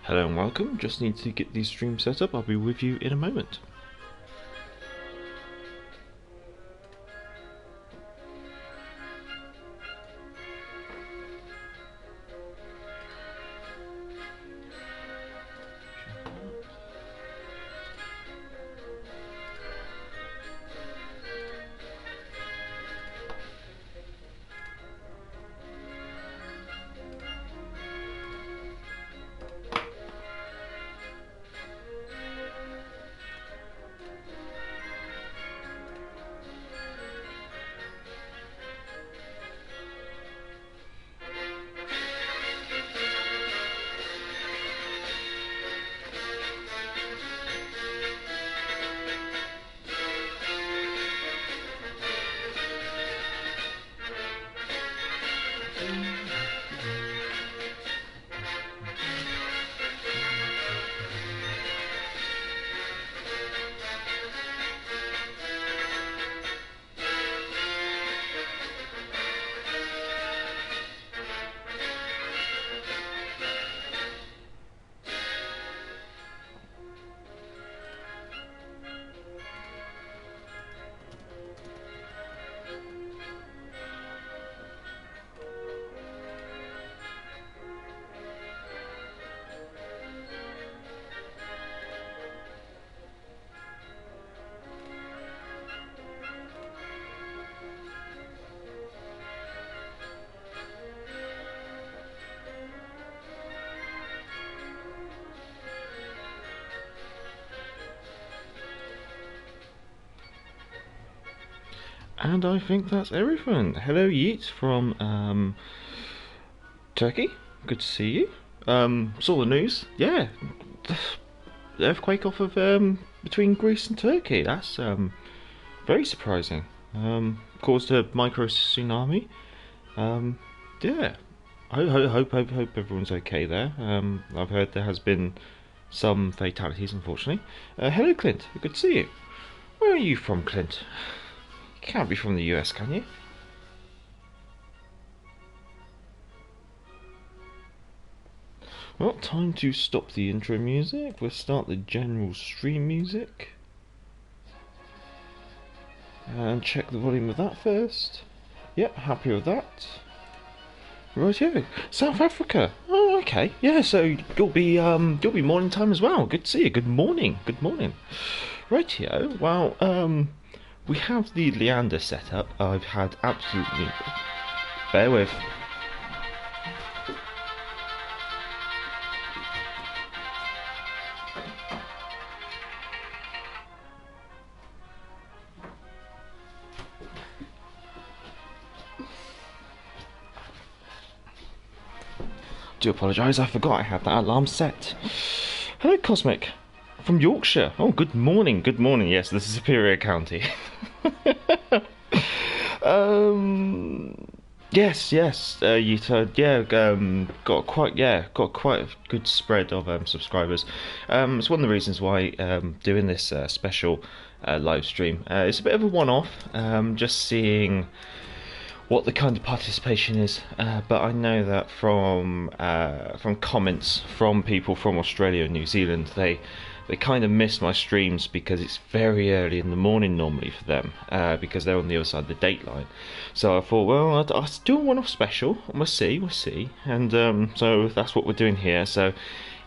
Hello and welcome, just need to get the stream set up, I'll be with you in a moment. And I think that's everything. Hello Yeet from Turkey, good to see you. Saw the news, yeah, the earthquake off of between Greece and Turkey, that's very surprising. Caused a micro tsunami. Yeah, I hope everyone's okay there. I've heard there has been some fatalities, unfortunately. Hello Clint, good to see you. Where are you from, Clint? You can't be from the US, can you? Well, time to stop the intro music. We'll start the general stream music. And check the volume of that first. Yep, happy with that. Right here, South Africa. Oh, okay. Yeah, so you'll be morning time as well. Good to see you. Good morning. Good morning. Right here. Well, we have the Leander set up. I've had absolutely... Bear with. Do apologise, I forgot I had that alarm set. Hello Cosmic. From Yorkshire. Oh, good morning, good morning. Yes, this is Superior County. Yes, got quite a good spread of subscribers. It's one of the reasons why doing this special live stream. It's a bit of a one-off. Just seeing what the kind of participation is, but I know that from comments from people from Australia and New Zealand, they kind of miss my streams because it's very early in the morning normally for them, because they're on the other side of the date line. So I thought, well, I'll do a one-off special, and we'll see, and so that's what we're doing here. So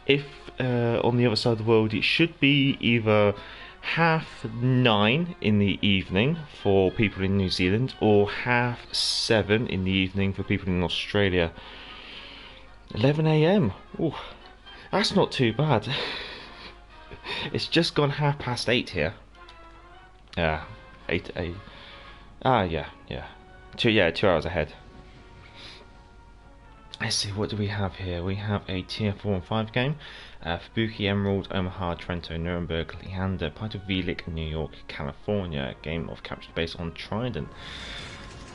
if on the other side of the world, it should be either 9:30 in the evening for people in New Zealand, or 7:30 in the evening for people in Australia. 11 AM. Ooh, that's not too bad. It's just gone 8:30 here. 8. Yeah. 2 hours ahead. Let's see, what do we have here? We have a tier 4 and 5 game. Fubuki, Emerald, Omaha, Trento, Nuremberg, Leander, Puerto Velic, New York, California. A game of capture based on Trident.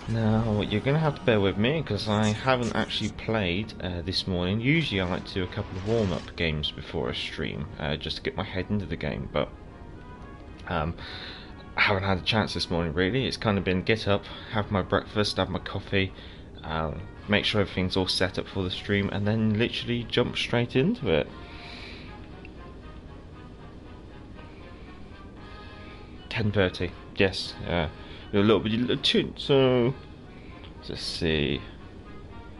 Now, you're going to have to bear with me because I haven't actually played this morning. Usually I like to do a couple of warm-up games before a stream, just to get my head into the game, but I haven't had a chance this morning really. It's kind of been get up, have my breakfast, have my coffee, make sure everything's all set up for the stream, and then literally jump straight into it. 10:30. Yes. You're a little bit too. So let's see.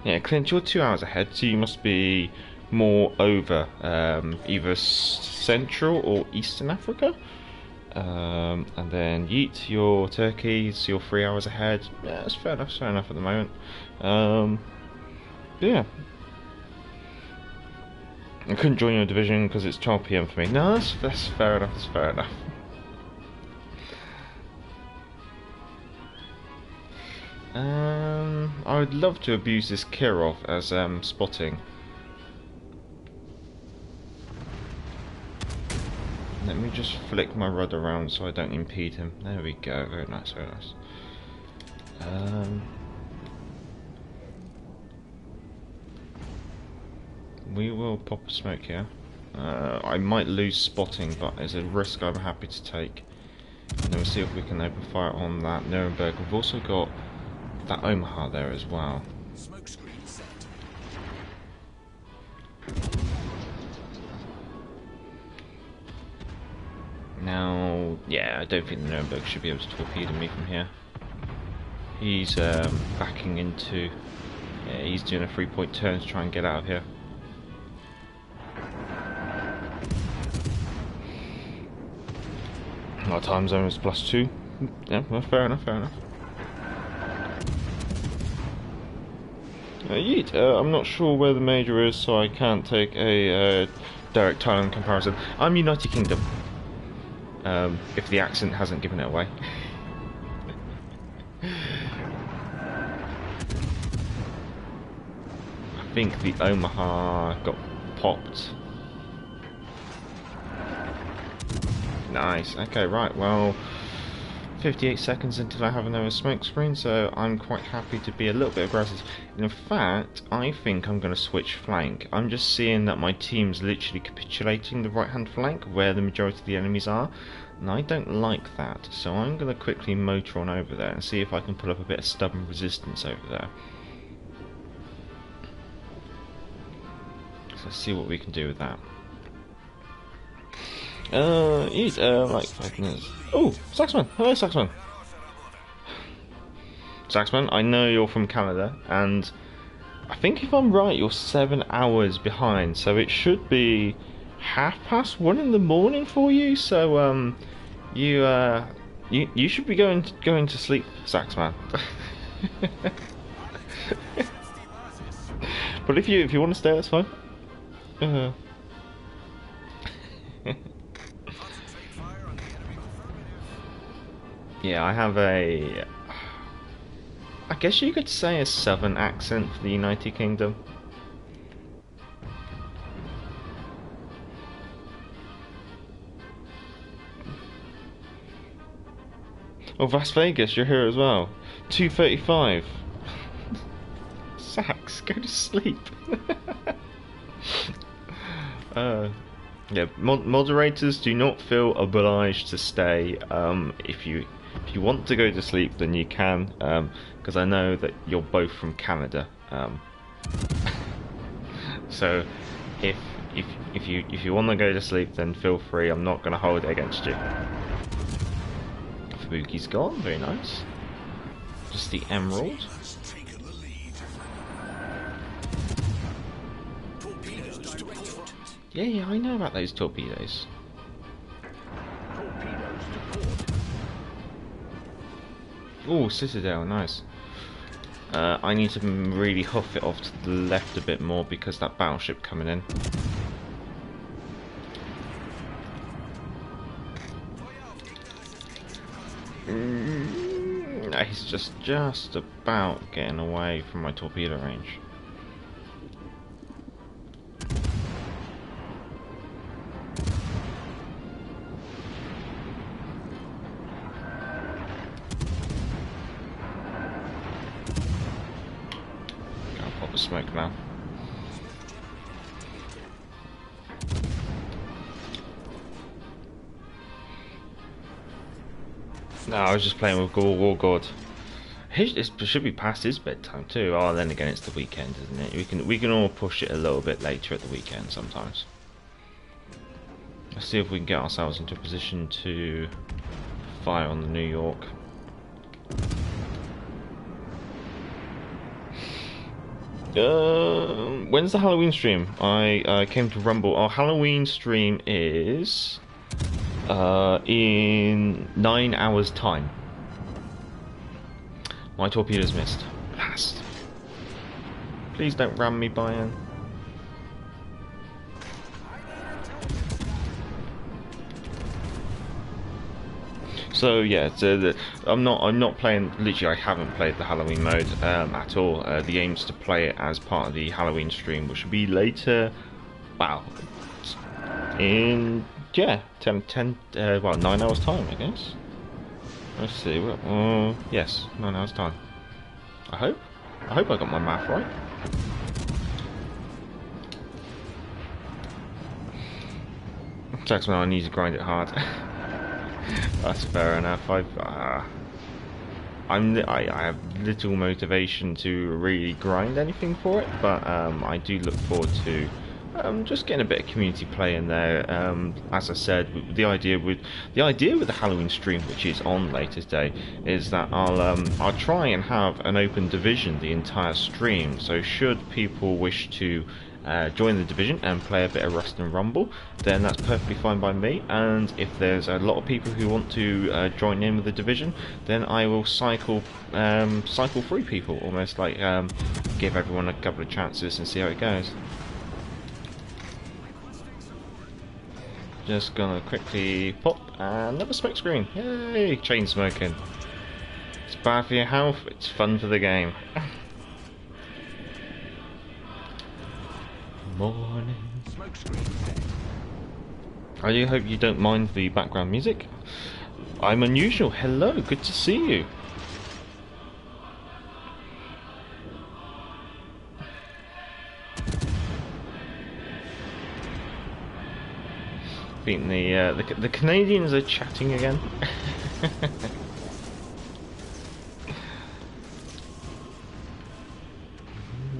Yeah, Clint, you're 2 hours ahead, so you must be more over either Central or Eastern Africa. And then Yeet, you're Turkey, so you're 3 hours ahead. Yeah, that's fair enough. Fair enough at the moment. Yeah. I couldn't join your division because it's 12 PM for me. No, that's fair enough. That's fair enough. I would love to abuse this Kirov as spotting. Let me just flick my rudder around so I don't impede him. There we go. Very nice, very nice. We will pop a smoke here. I might lose spotting, but it's a risk I'm happy to take. And then we'll see if we can open fire on that Nuremberg. We've also got that Omaha there as well. Smoke screen set. Now, yeah, I don't think the Nuremberg should be able to torpedo me from here. He's backing into... Yeah, he's doing a 3-point turn to try and get out of here. Our time zone is +2. Yeah, well, fair enough, fair enough. Yeet, I'm not sure where the major is, so I can't take a direct Thailand comparison. I'm United Kingdom. If the accent hasn't given it away. I think the Omaha got popped. Nice. Okay, right. Well, 58 seconds until I have another smoke screen, so I'm quite happy to be a little bit aggressive. In fact, I think I'm going to switch flank. I'm just seeing that my team's literally capitulating the right-hand flank where the majority of the enemies are, and I don't like that. So I'm going to quickly motor on over there and see if I can put up a bit of stubborn resistance over there. So let's see what we can do with that. Like 5 minutes. Oh, Saxman! Hello, Saxman! Saxman, I know you're from Canada, and I think if I'm right, you're 7 hours behind, so it should be 1:30 in the morning for you. So, you should be going to sleep, Saxman. But if you want to stay, that's fine. Yeah, I have a... I guess you could say a southern accent for the United Kingdom. Oh, Las Vegas, you're here as well. 2:35. Sax, go to sleep. Yeah, moderators, do not feel obliged to stay. If you want to go to sleep, then you can, because I know that you're both from Canada. So, if you want to go to sleep, then feel free. I'm not going to hold it against you. Fubuki's gone. Very nice. Just the Emerald. Yeah, I know about those torpedoes. Oh, Citadel, nice. I need to really huff it off to the left a bit more because that battleship coming in. He's just about getting away from my torpedo range. The smoke now. No, I was just playing with War God. It should be past his bedtime too. Oh, then again, it's the weekend, isn't it? We can all push it a little bit later at the weekend sometimes. Let's see if we can get ourselves into a position to fire on the New York. When's the Halloween stream? I came to Rumble. Our Halloween stream is in 9 hours time. My torpedo's missed. Blast. Please don't ram me, Bayern. So yeah, I'm not playing. Literally, I haven't played the Halloween mode at all. The aim is to play it as part of the Halloween stream, which will be later. Wow, in 9 hours time, I guess. Let's see. Yes, 9 hours time. I hope I got my math right. That's when I need to grind it hard. That's fair enough. I have little motivation to really grind anything for it, but I do look forward to just getting a bit of community play in there. As I said, the idea with the Halloween stream, which is on later today, is that I'll try and have an open division the entire stream. So should people wish to join the division and play a bit of Rust and Rumble, then that's perfectly fine by me. And if there's a lot of people who want to join in with the division, then I will cycle through people, almost like give everyone a couple of chances and see how it goes. Just gonna quickly pop another smoke screen. Yay! Chain smoking. It's bad for your health, it's fun for the game. Morning. I do hope you don't mind the background music. I'm unusual. Hello, good to see you. I think the Canadians are chatting again.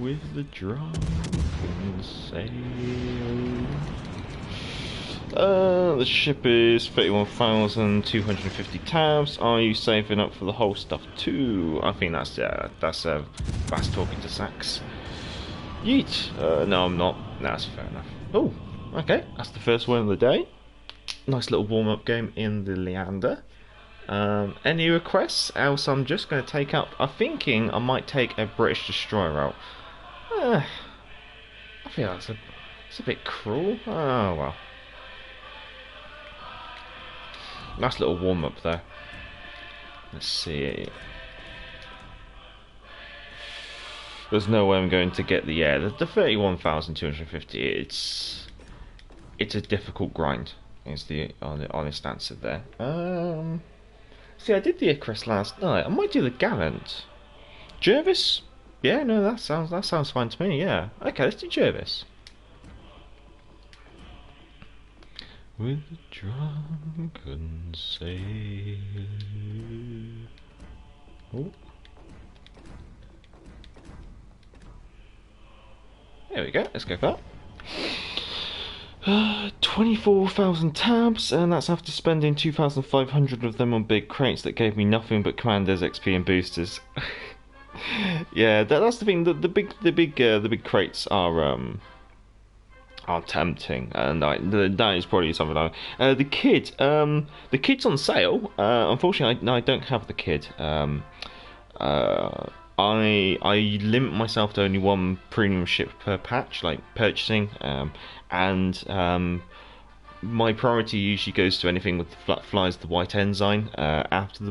With the drunken sail. The ship is 31,250 tabs. Are you saving up for the whole stuff too? I think that's talking to Sax. Yeet. No, I'm not. That's fair enough. Oh, okay. That's the first one of the day. Nice little warm-up game in the Leander. Any requests? Else I'm just going to take up. I'm thinking I might take a British destroyer out. I feel it's a bit cruel. Oh well. Nice little warm up there. Let's see. There's no way I'm going to get the 31,250. It's a difficult grind. Is the honest answer there. See, I did the Icarus last night. I might do the Gallant. Jervis. Yeah, no, that sounds fine to me. Yeah, okay, let's do Jervis. With the drunken sail. Oh. There we go. Let's go for that. 24,000 tabs, and that's after spending 2,500 of them on big crates that gave me nothing but Commander's XP and boosters. Yeah, that's the thing. The big crates are tempting, and that is probably something. The kit, the kit's on sale. Unfortunately, I don't have the kit. I limit myself to only one premium ship per patch, like purchasing, and my priority usually goes to anything with flies the white ensign. After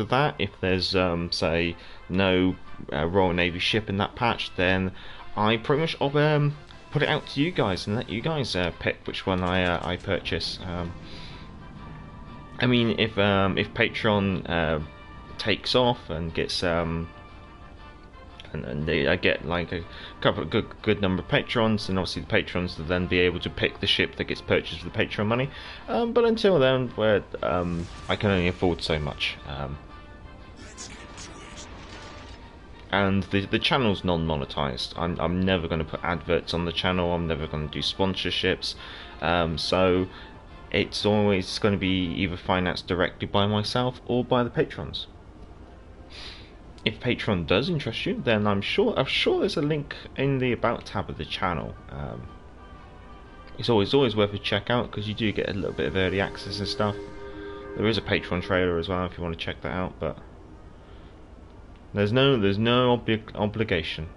that, if there's say no Royal Navy ship in that patch, then I pretty much put it out to you guys and let you guys pick which one I purchase. I mean, if Patreon takes off and gets I get like a couple of good number of patrons, and obviously the patrons will then be able to pick the ship that gets purchased with the Patreon money. But until then, where I can only afford so much. And the channel's non-monetised. I'm never going to put adverts on the channel. I'm never going to do sponsorships. So it's always going to be either financed directly by myself or by the patrons. If Patreon does interest you, then I'm sure there's a link in the About tab of the channel. It's always worth a check out because you do get a little bit of early access and stuff. There is a Patreon trailer as well if you want to check that out, but there's no obligation.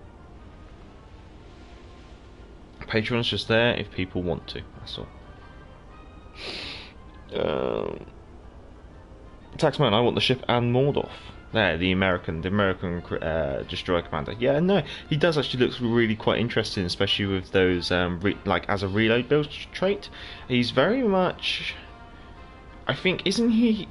Patreon's just there if people want to. That's all. Taxman, I want the ship and Mordor. There, the American destroyer commander. Yeah, no, he does actually look really quite interesting, especially with those like as a reload build trait. He's very much, I think, isn't he?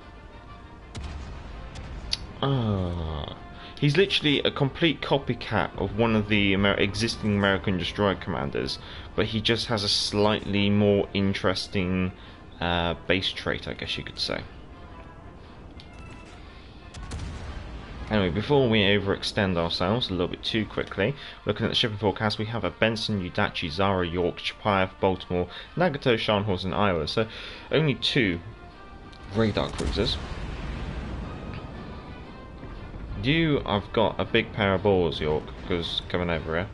He's literally a complete copycat of one of the existing American destroyer commanders, but he just has a slightly more interesting base trait, I guess you could say. Anyway, before we overextend ourselves a little bit too quickly, looking at the shipping forecast, we have a Benson, Udachi, Zara, York, Chapayev, Baltimore, Nagato, Scharnhorst and Iowa. So only 2 radar cruisers. I've got a big pair of balls, York, because coming over here.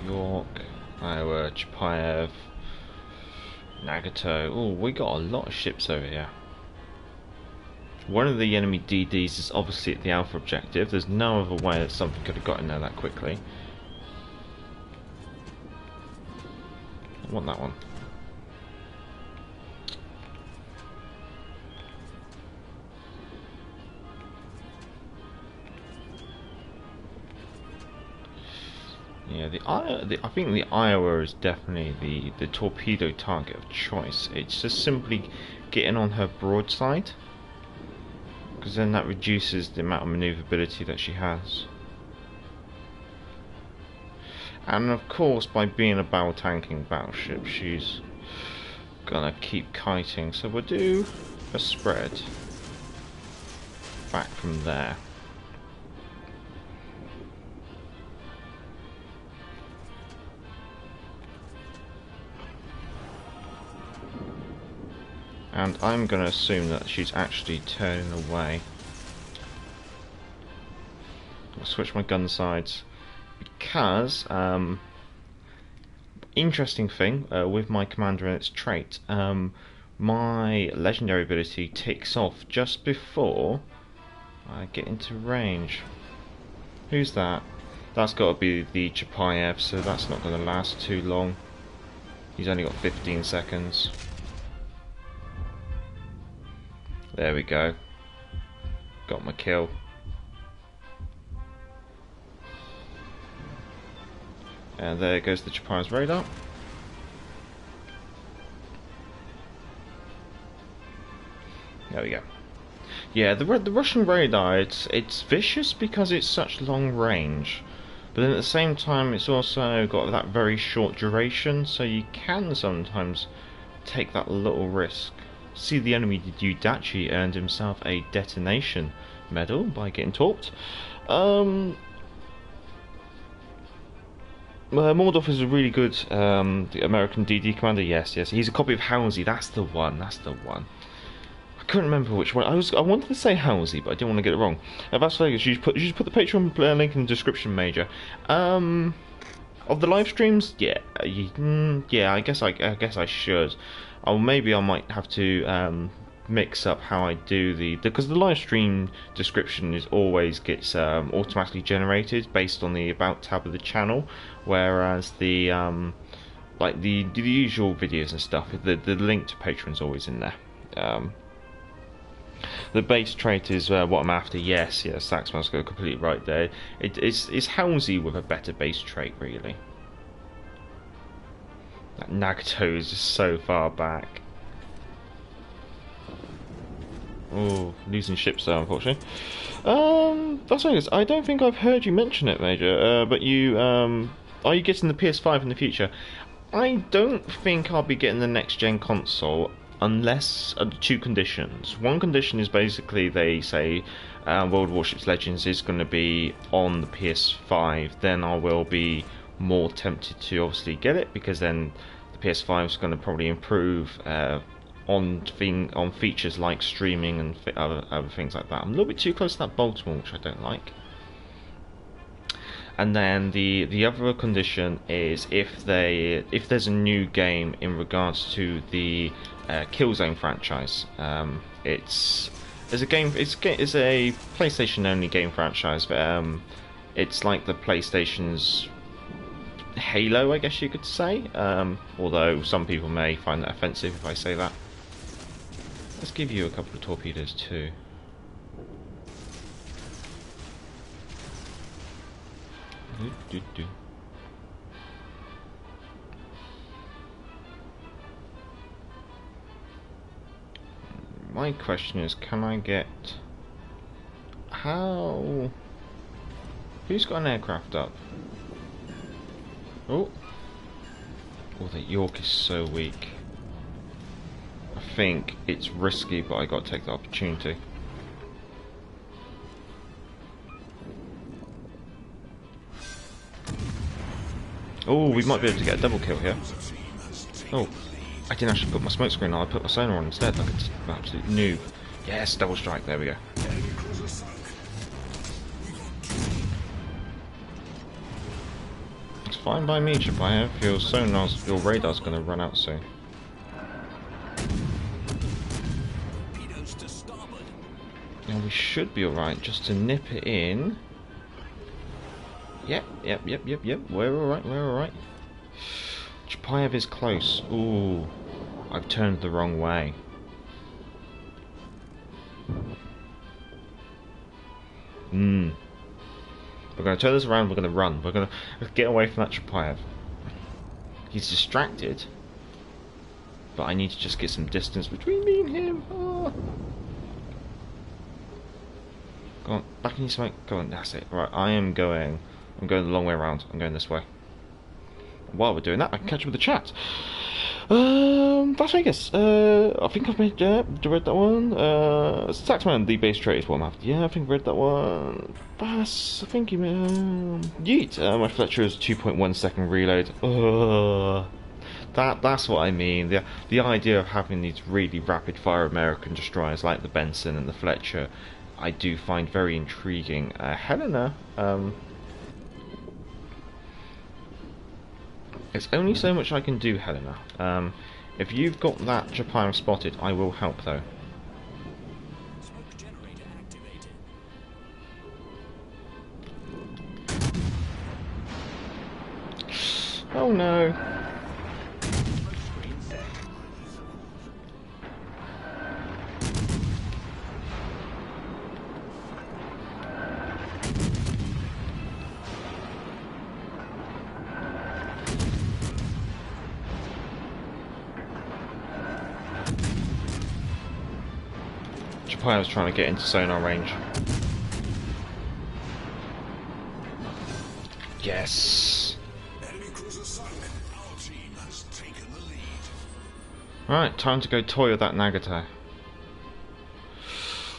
York, Iowa, Chapayev, Nagato. Oh, we got a lot of ships over here. One of the enemy DDs is obviously at the Alpha objective. There's no other way that something could have got in there that quickly. I want that one. Yeah, I think the Iowa is definitely the torpedo target of choice. It's just simply getting on her broadside, because then that reduces the amount of maneuverability that she has. And of course, by being a battle tanking battleship, she's gonna keep kiting. So we'll do a spread back from there. And I'm going to assume that she's actually turning away. I'll switch my gun sides because interesting thing with my commander and its trait, my legendary ability ticks off just before I get into range. Who's that? That's got to be the Chapayev, so that's not going to last too long. He's only got 15 seconds. There we go. Got my kill. And there goes the Chapayev's radar. There we go. Yeah, the Russian radar, it's vicious because it's such long range, but then at the same time it's also got that very short duration, so you can sometimes take that little risk. See, the enemy Udachi earned himself a detonation medal by getting torped. Mordov is a really good the American DD commander. Yes, he's a copy of Halsey. That's the one. I couldn't remember which one. I wanted to say Halsey, but I didn't want to get it wrong. That's Vegas. You should put the Patreon link in the description, Major. Of the live streams, yeah, I guess I should. Or maybe I might have to mix up how I do because the live stream description is always gets automatically generated based on the About tab of the channel, whereas the like the usual videos and stuff, the link to Patreon is always in there. The base trait is what I'm after. Yes, Saxman's got completely right there. It's Halsey with a better base trait, really. That Nagato is just so far back. Oh, losing ships there, unfortunately. That's what it is. I don't think I've heard you mention it, Major. But you, are you getting the PS5 in the future? I don't think I'll be getting the next gen console. unless two conditions. One condition is basically they say World of Warships Legends is going to be on the PS5, then I will be more tempted to obviously get it, because then the PS5 is going to probably improve on features like streaming and other things like that. I'm a little bit too close to that Baltimore, which I don't like. And then the other condition is if there's a new game in regards to the Killzone franchise. It's a PlayStation only game franchise, but it's like the PlayStation's Halo, I guess you could say. Although some people may find that offensive if I say that. Let's give you a couple of torpedoes too. My question is, can I get... How... Who's got an aircraft up? Oh, the York is so weak. I think it's risky, but I got to take the opportunity. Oh, we might be able to get a double kill here. Oh, I didn't actually put my smoke screen on, I put my sonar on instead, like an absolute noob. Yes, double strike, there we go. It's fine by me, Chapayev. Your radar's going to run out soon. Now we should be alright, just to nip it in. Yep. We're alright. Chapayev is close. Ooh, I've turned the wrong way. We're going to turn this around, we're going to run. We're going to get away from that Chapayev. He's distracted. But I need to just get some distance between me and him. Oh. Go on, back in your smoke. Go on, that's it. Right, I'm going the long way around. I'm going this way. While we're doing that, I can catch up with the chat. Las Vegas. I think I've read that one. Saxman, the base trade is what I'm after. Yeah, I think I've read that one. Bass, I think you Yeet. My Fletcher is 2.1 second reload. That's what I mean. The idea of having these really rapid fire American destroyers like the Benson and the Fletcher, I do find very intriguing. Helena, it's only so much I can do, Helena. If you've got that Japan spotted, I will help though. Oh no. Japan was trying to get into sonar range. Yes. Right, time to go toy with that Nagato.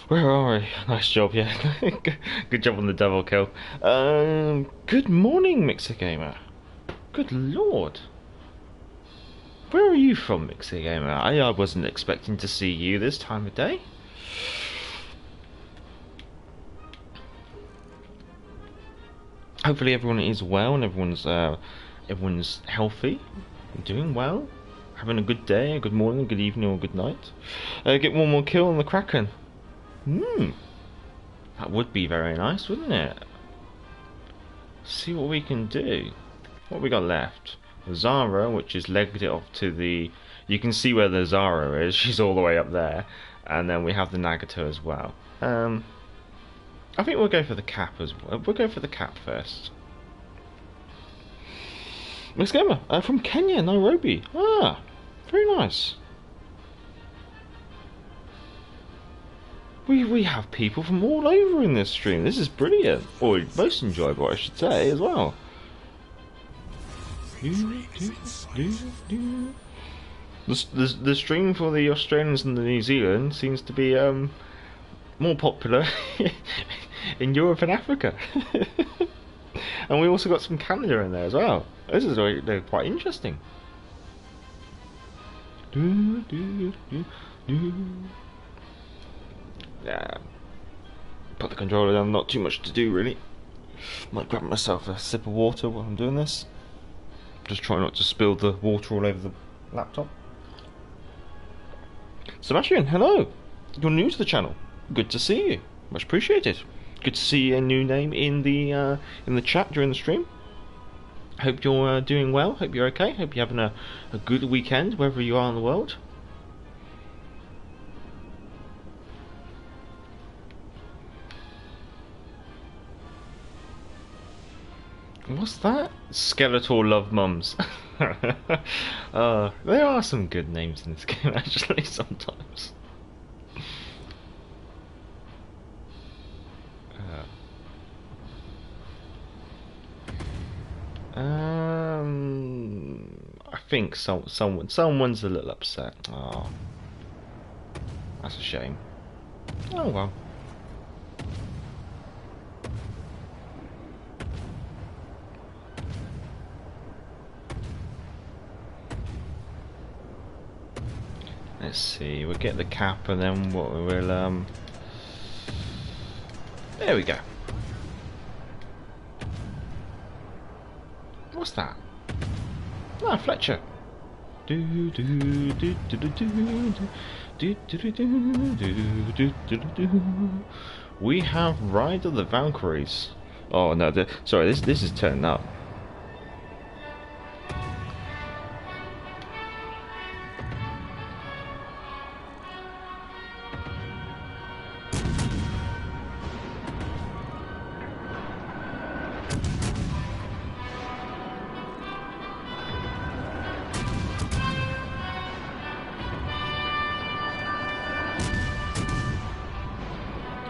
Where are we? Nice job, yeah. Good job on the double kill. Good morning, Mixer Gamer. Good lord. Where are you from, Mixer Gamer? I wasn't expecting to see you this time of day. Hopefully everyone is well and everyone's healthy, doing well, having a good day, a good morning, good evening, or good night. Get one more kill on the Kraken. That would be very nice, wouldn't it? See what we can do. What we got left? Zara, which is legged it off to the... You can see where the Zara is. She's all the way up there. And then we have the Nagato as well. I think we'll go for the cap as well. We'll go for the cap first. Miss Gamer, from Kenya, Nairobi. Ah, very nice. We have people from all over in this stream. This is brilliant. Or most enjoyable, I should say, as well. The stream for the Australians and the New Zealand seems to be more popular in Europe and Africa. And we also got some Canada in there as well. This is they're quite interesting. Yeah. Put the controller down, not too much to do really. Might grab myself a sip of water while I'm doing this. Just try not to spill the water all over the laptop. Sebastian, hello! You're new to the channel. Good to see you. Much appreciated. Good to see a new name in the chat during the stream. Hope you're doing well. Hope you're okay. Hope you're having a good weekend wherever you are in the world. What's that? Skeletor Love Mums. There are some good names in this game actually sometimes. I think someone's a little upset. Oh, that's a shame. Oh well. Let's see. We'll get the cap, and then what we'll There we go. What's that? Ah, Fletcher. We have Ride of the Valkyries. Oh no, sorry, this is turning up.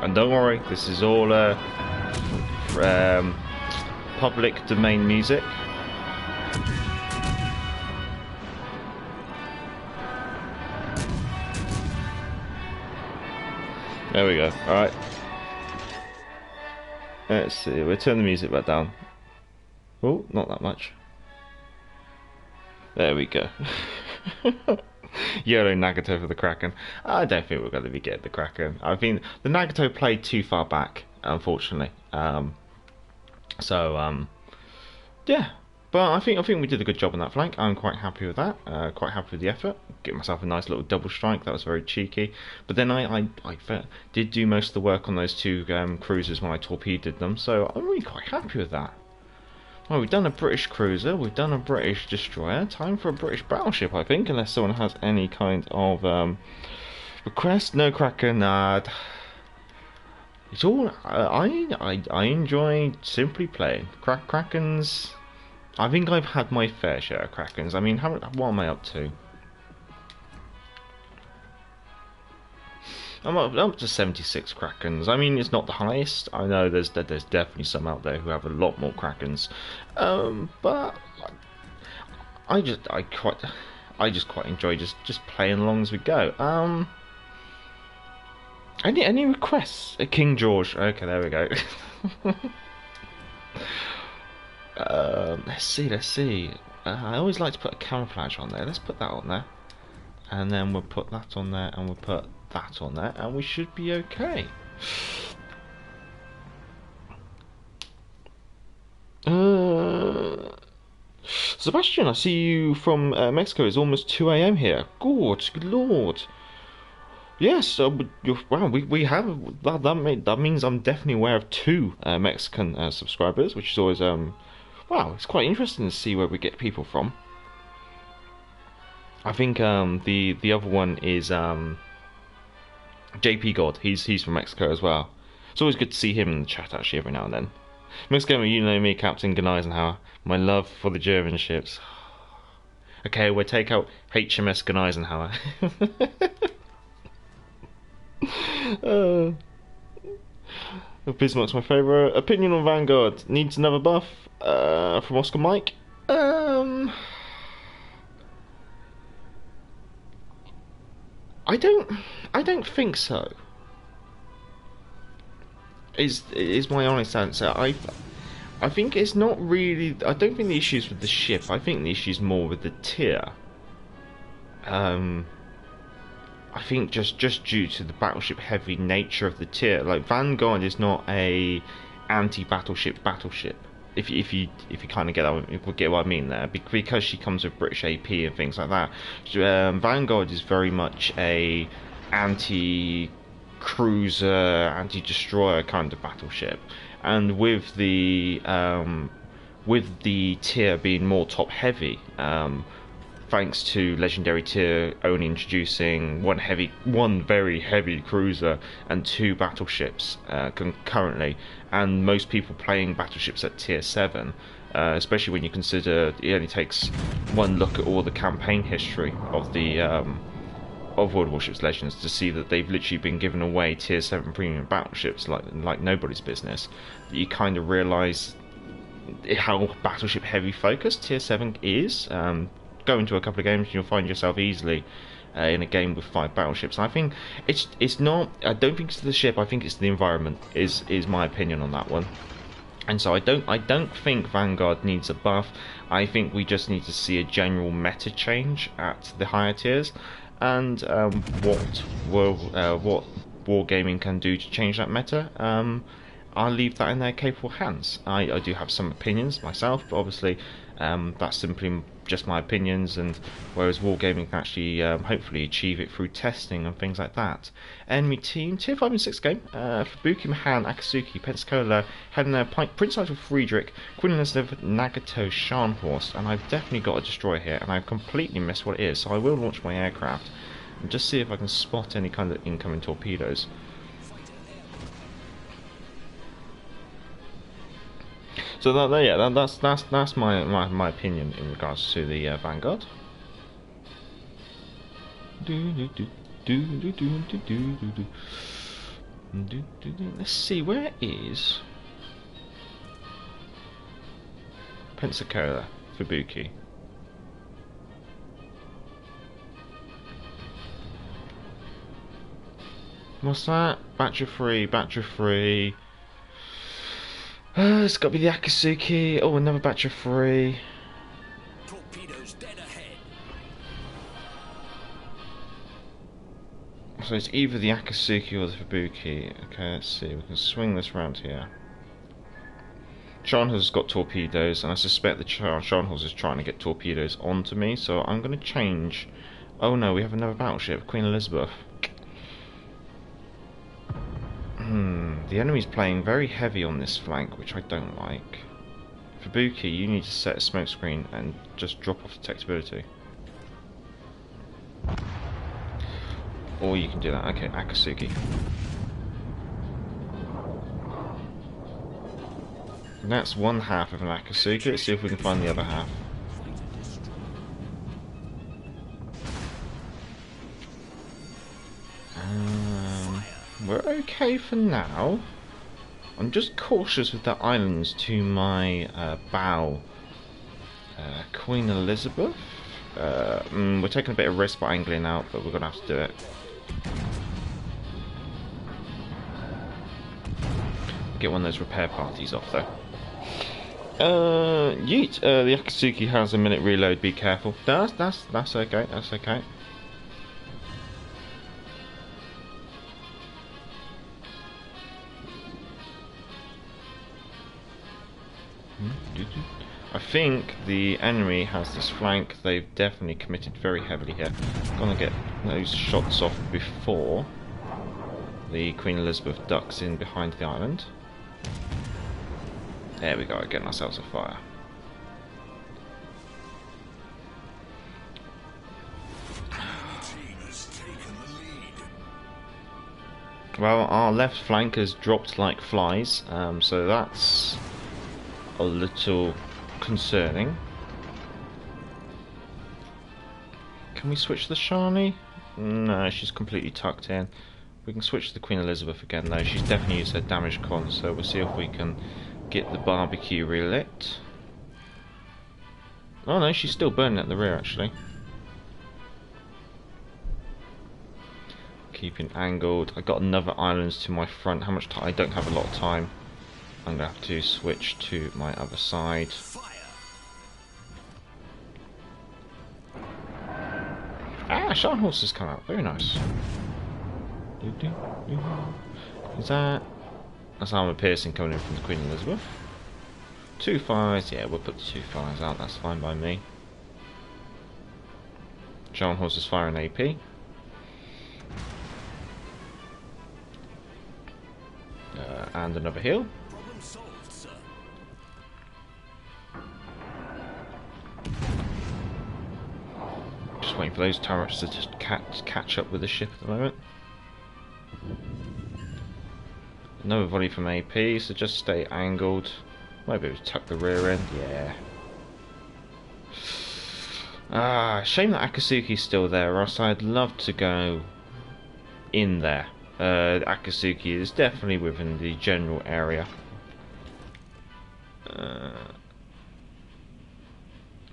And don't worry, this is all public domain music. There we go. Alright. Let's see, we'll turn the music back down. Oh, not that much. There we go. Yellow Nagato for the Kraken. I don't think we're going to be getting the Kraken. I think the Nagato played too far back, unfortunately. Yeah. But I think we did a good job on that flank. I'm quite happy with that. Quite happy with the effort. Get myself a nice little double strike. That was very cheeky. But then I did do most of the work on those two cruisers when I torpedoed them. So I'm really quite happy with that. Well, we've done a British cruiser, we've done a British destroyer, time for a British battleship, I think, unless someone has any kind of request. No Kraken, it's all, I enjoy simply playing. Krakens, I think I've had my fair share of Krakens. I mean, what am I up to? I'm up to 76 Krakens. I mean, it's not the highest. I know there's definitely some out there who have a lot more Krakens, but I just quite enjoy just playing along as we go. Any requests? King George. Okay, there we go. Let's see. I always like to put a camouflage on there. Let's put that on there, and then we'll put that on there, and we'll put that on there, and we should be okay. Sebastian, I see you from Mexico. It's almost 2 AM here. Good lord. Yes, wow, we have that means I'm definitely aware of 2 Mexican subscribers, which is always wow, it's quite interesting to see where we get people from. I think the other one is JP God. He's from Mexico as well. It's always good to see him in the chat actually every now and then. Mexico, you know me, Captain Gneisenhower. My love for the German ships. Okay, we'll take out HMS Gneisenhower. Bismarck's my favourite. Opinion on Vanguard. Needs another buff. From Oscar Mike. I don't think so. Is my honest answer. I think it's not really. I don't think the issue's with the ship. I think the issue's more with the tier. I think just due to the battleship heavy nature of the tier. Like Vanguard is not a anti-battleship. If you kind of get what I mean there, because she comes with British AP and things like that. Vanguard is very much a anti-cruiser, anti-destroyer kind of battleship, and with the tier being more top heavy, thanks to Legendary tier only introducing one very heavy cruiser and 2 battleships concurrently, and most people playing battleships at tier 7, especially when you consider it only takes one look at all the campaign history of the of World of Warships Legends to see that they've literally been given away tier 7 premium battleships like nobody's business. You kind of realise how battleship heavy focused tier 7 is. Go into a couple of games and you'll find yourself easily in a game with 5 battleships. And I think it's not. I don't think it's the ship. I think it's the environment. Is my opinion on that one. And so I don't think Vanguard needs a buff. I think we just need to see a general meta change at the higher tiers, and what Wargaming can do to change that meta. I'll leave that in their capable hands. I do have some opinions myself, but obviously that's simply just my opinions, and whereas Wargaming can actually hopefully achieve it through testing and things like that. Enemy team, tier 5 and 6 game, Fubuki, Mahan, Akatsuki, Pensacola, Helena, Prince Nigel Friedrich, Queen Elizabeth, Nagato, Scharnhorst, and I've definitely got a destroyer here, and I've completely missed what it is, so I will launch my aircraft and just see if I can spot any kind of incoming torpedoes. So that's my opinion in regards to the Vanguard. Let's see, where is Pensacola, Fubuki? What's that? Battery free. It's got to be the Akatsuki. Oh, another batch of 3. Torpedoes dead ahead. So it's either the Akatsuki or the Fubuki. Okay, let's see. We can swing this round here. Scharnhorst has got torpedoes, and I suspect that Scharnhorst is trying to get torpedoes onto me. So I'm going to change. Oh no, we have another battleship, Queen Elizabeth. The enemy's playing very heavy on this flank, which I don't like. Fubuki, you need to set a smoke screen and just drop off detectability. Or you can do that. Okay, Akatsuki. And that's one half of an Akatsuki. Let's see if we can find the other half. We're okay for now. I'm just cautious with the islands to my bow. Queen Elizabeth. We're taking a bit of risk by angling out, but we're going to have to do it. Get one of those repair parties off though. Yeet. The Akatsuki has a minute reload. Be careful. That's okay. That's okay. I think the enemy has this flank. They've definitely committed very heavily here. Gonna get those shots off before the Queen Elizabeth ducks in behind the island. There we go, getting ourselves a fire. Well, our left flank has dropped like flies, so that's a little concerning. Can we switch the Shani? No, she's completely tucked in. We can switch the Queen Elizabeth again though. She's definitely used her damage con, so we'll see if we can get the barbecue relit. Oh no, she's still burning at the rear actually. keeping angled. I got another island to my front. How much time? I don't have a lot of time. I'm gonna have to switch to my other side. Ah, Sharn Horse has come out. Very nice. Is that? That's armor piercing coming in from the Queen Elizabeth. 2 fires. Yeah, we'll put the 2 fires out. That's fine by me. Sharn Horse is firing AP. And another heal. Problem solved, sir. Just waiting for those turrets to just catch up with the ship at the moment. Another volley from AP, so just stay angled. Maybe tuck the rear end. Yeah. Ah, shame that Akatsuki's still there, or else I'd love to go in there. Akatsuki is definitely within the general area.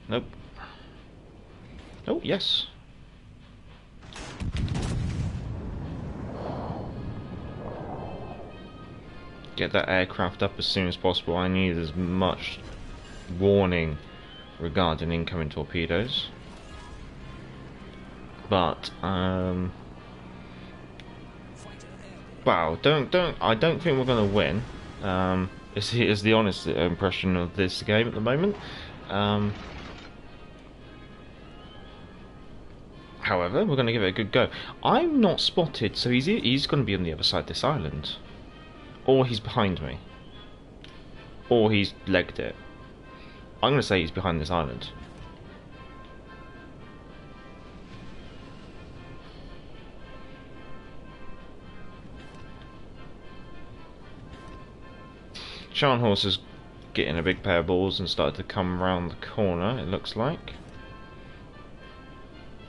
Nope. Oh, yes. Get that aircraft up as soon as possible. I need as much warning regarding incoming torpedoes. But wow, I don't think we're gonna win. Is the honest impression of this game at the moment. However, we're gonna give it a good go. I'm not spotted, so he's gonna be on the other side of this island, or he's behind me, or he's legged it. I'm gonna say he's behind this island. Sharn Horse is getting a big pair of balls and started to come around the corner, it looks like.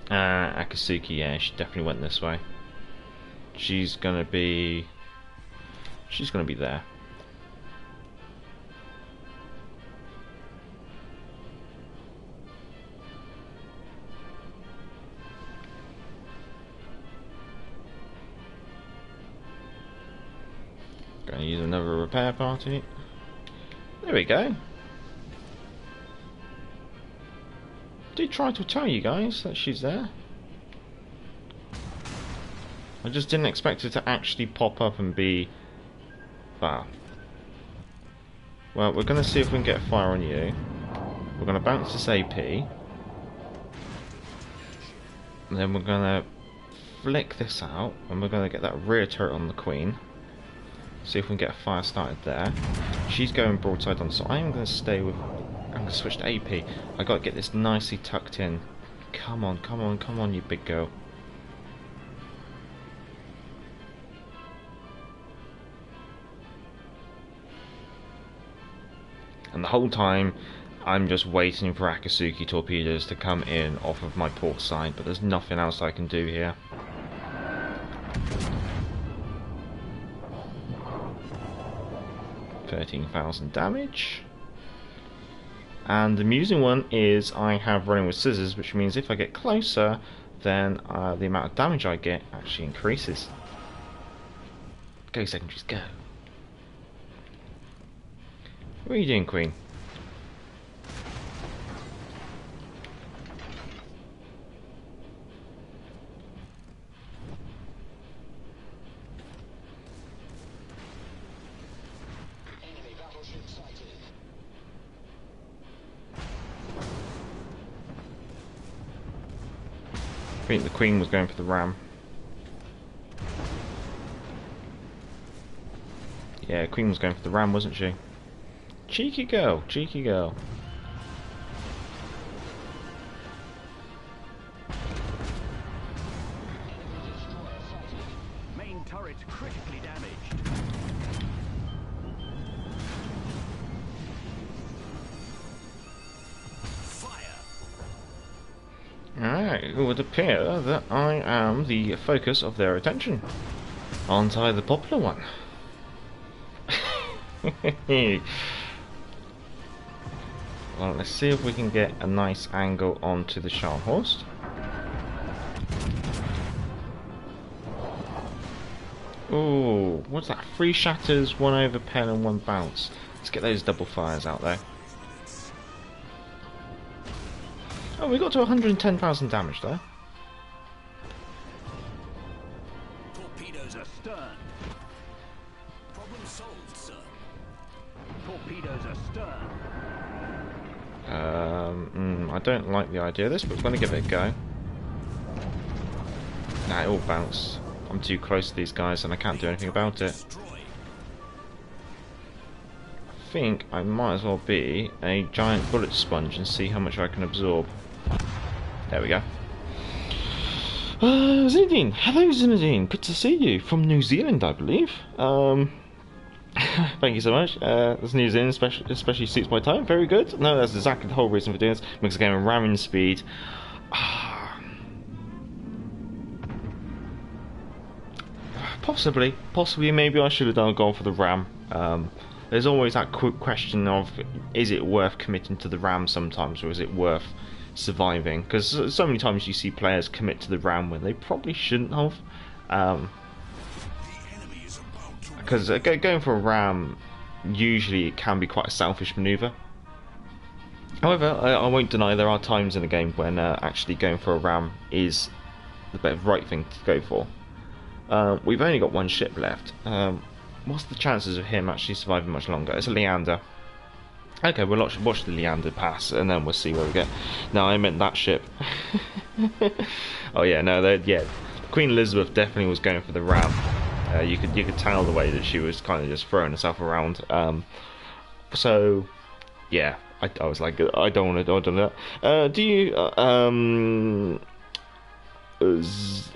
Akatsuki, yeah, she definitely went this way. She's gonna be there. Gonna use another repair party. There we go. Did try to tell you guys that she's there. I just didn't expect her to actually pop up and be... Wow. Well, we're gonna see if we can get a fire on you. We're gonna bounce this AP. And then we're gonna flick this out, and we're gonna get that rear turret on the Queen. See if we can get a fire started there. She's going broadside on, so I am going to stay with... I'm going to switch to AP. I got to get this nicely tucked in. Come on, come on, come on, you big girl. And the whole time, I'm just waiting for Akatsuki torpedoes to come in off of my port side, but there's nothing else I can do here. $13,000 damage. And the amusing one is I have running with scissors, which means if I get closer, then the amount of damage I get actually increases. Go secondaries, go. What are you doing, Queen? I think the Queen was going for the ram. Yeah, Queen was going for the ram, wasn't she? Cheeky girl, cheeky girl. Main turret critically damaged. Alright, it would appear that I am the focus of their attention. Aren't I the popular one? Well, let's see if we can get a nice angle onto the Sharn Horse. Oh, what's that? 3 shatters, 1 overpen, and 1 bounce. Let's get those double fires out there. Oh, we got to 110,000 damage there. Torpedoes astern. Problem solved, sir. Torpedoes astern. I don't like the idea of this, but we're going to give it a go. Nah, it all bounced. I'm too close to these guys and I can't do anything about it. I think I might as well be a giant bullet sponge and see how much I can absorb. There we go. Zinedine. Hello, Zinedine. Good to see you. From New Zealand, I believe. Thank you so much. This New Zealand especially suits my time. Very good. No, that's exactly the whole reason for doing this. Makes the game a ramming speed. Possibly, maybe I should have gone for the RAM. There's always that quick question of, is it worth committing to the RAM sometimes, or is it worth surviving? Because so many times you see players commit to the RAM when they probably shouldn't have. Because going for a RAM, usually it can be quite a selfish maneuver. However, I won't deny there are times in the game when actually going for a RAM is the right thing to go for. We've only got 1 ship left. What's the chances of him actually surviving much longer? It's a Leander. Okay, we'll watch the Leander pass, and then we'll see where we get. No, I meant that ship. Oh yeah, no, yeah. Queen Elizabeth definitely was going for the ram. You could tell the way that she was kind of just throwing herself around. So yeah, I was like, I don't want to do that. Do you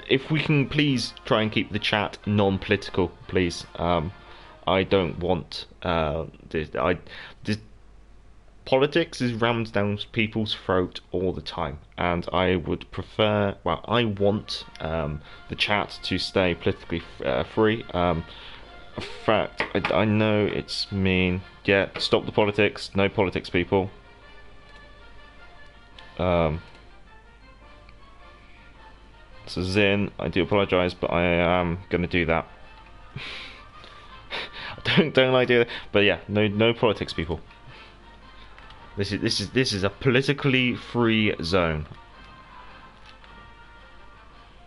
if we can please try and keep the chat non-political, please. I don't want this politics is rammed down people's throat all the time, and I would prefer, well, I want the chat to stay politically free. In fact, I know it's mean. Yeah, stop the politics. No politics, people. So Zin, I do apologise, but I am going to do that. I don't like doing that, but yeah, no politics, people. This is a politically free zone.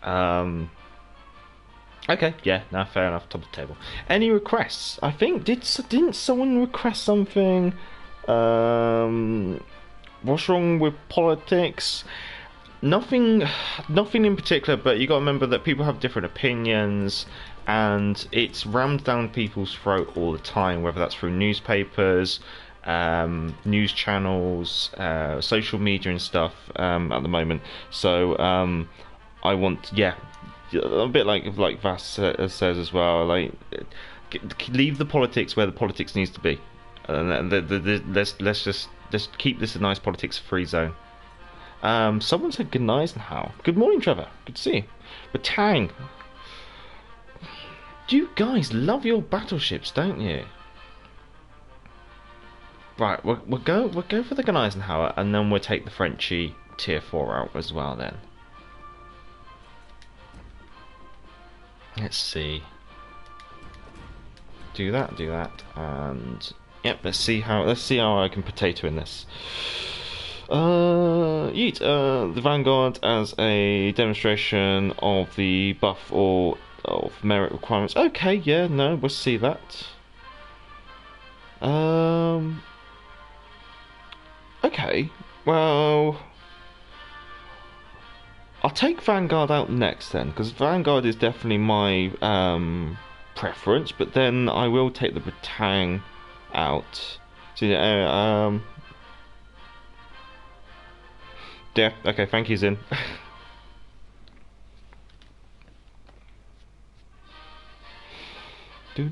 Okay, yeah, no, fair enough. Top of the table. Any requests? I think didn't someone request something? What's wrong with politics? Nothing in particular, but you got to remember that people have different opinions, and it's rammed down people's throat all the time, whether that's through newspapers, news channels, social media and stuff at the moment. So I want, yeah, a bit like Vas says as well, like leave the politics where the politics needs to be, and let's just keep this a nice politics free zone. Someone said good night and how. Good morning, Trevor. Good to see you. But Tang, you guys love your battleships, don't you? Right, we'll go for the Gneisenhower, and then we'll take the Frenchy tier 4 out as well. Then let's see. Do that, and yep. Let's see how I can potato in this. Yeet, the Vanguard as a demonstration of the buff or of merit requirements. Okay, yeah, no, we'll see that. Okay, well, I'll take Vanguard out next then, because Vanguard is definitely my preference, but then I will take the Batang out. So yeah, yeah, okay, thank you, Zin. do.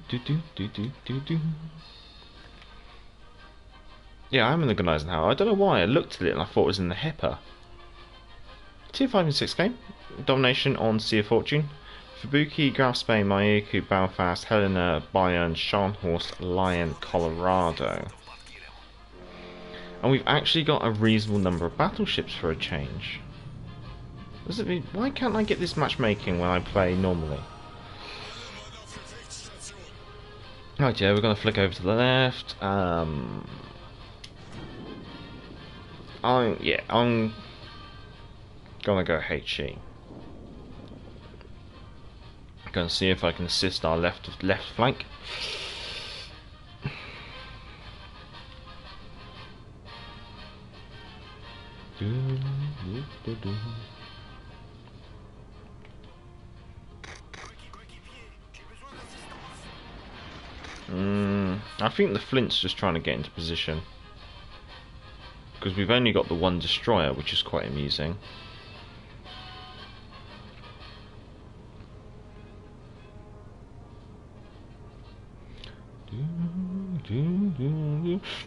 Yeah, I'm in the Gneisenhower. I don't know why. I looked at it and I thought it was in the Hipper. Tier 5 and 6 game. Domination on Sea of Fortune. Fubuki, Graf Spain, Mayaku, Belfast, Helena, Bayern, Scharnhorst, Lion, Colorado. And we've actually got a reasonable number of battleships for a change. Why can't I get this matchmaking when I play normally? Right, yeah, we're gonna flick over to the left. I'm gonna go HE. Gonna see if I can assist our left flank. I think the Flint's just trying to get into position. Because we've only got the one destroyer, which is quite amusing.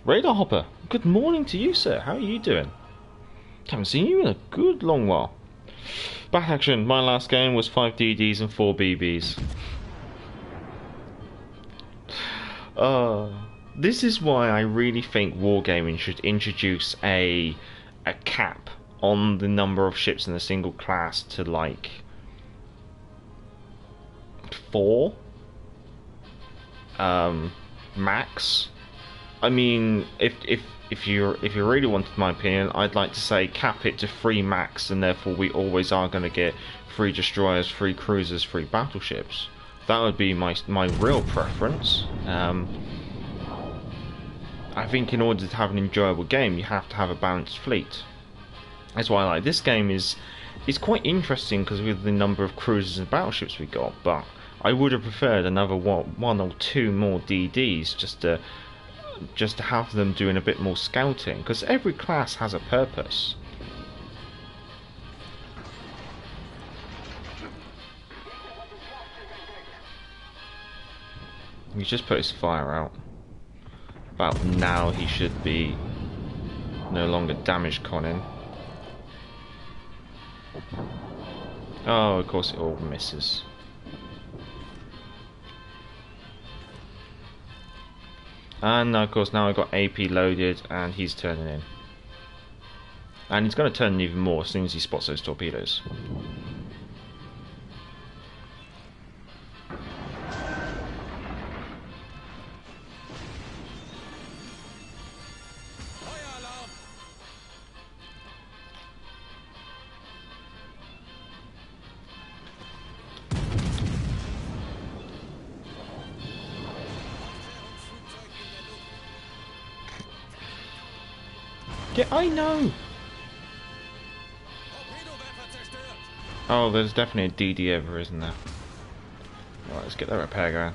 Radar Hopper, good morning to you, sir. How are you doing? Haven't seen you in a good long while. Back action. My last game was 5 DDs and 4 BBs. This is why I really think wargaming should introduce a cap on the number of ships in a single class to like 4 max. I mean, if you really wanted my opinion, I'd like to say cap it to 3 max, and therefore we always are going to get 3 destroyers, 3 cruisers, 3 battleships. That would be my real preference. I think in order to have an enjoyable game, you have to have a balanced fleet. That's why I like this game. Is quite interesting because with the number of cruisers and battleships we got, but I would have preferred another one or two more DDs just to have them doing a bit more scouting, because every class has a purpose. He's just put his fire out. About now he should be no longer damage conning. Oh, of course it all misses. And of course now I've got AP loaded and he's turning in. And he's going to turn in even more as soon as he spots those torpedoes. Yeah, I know! Oh, there's definitely a DD over, isn't there? Alright, let's get that repair going.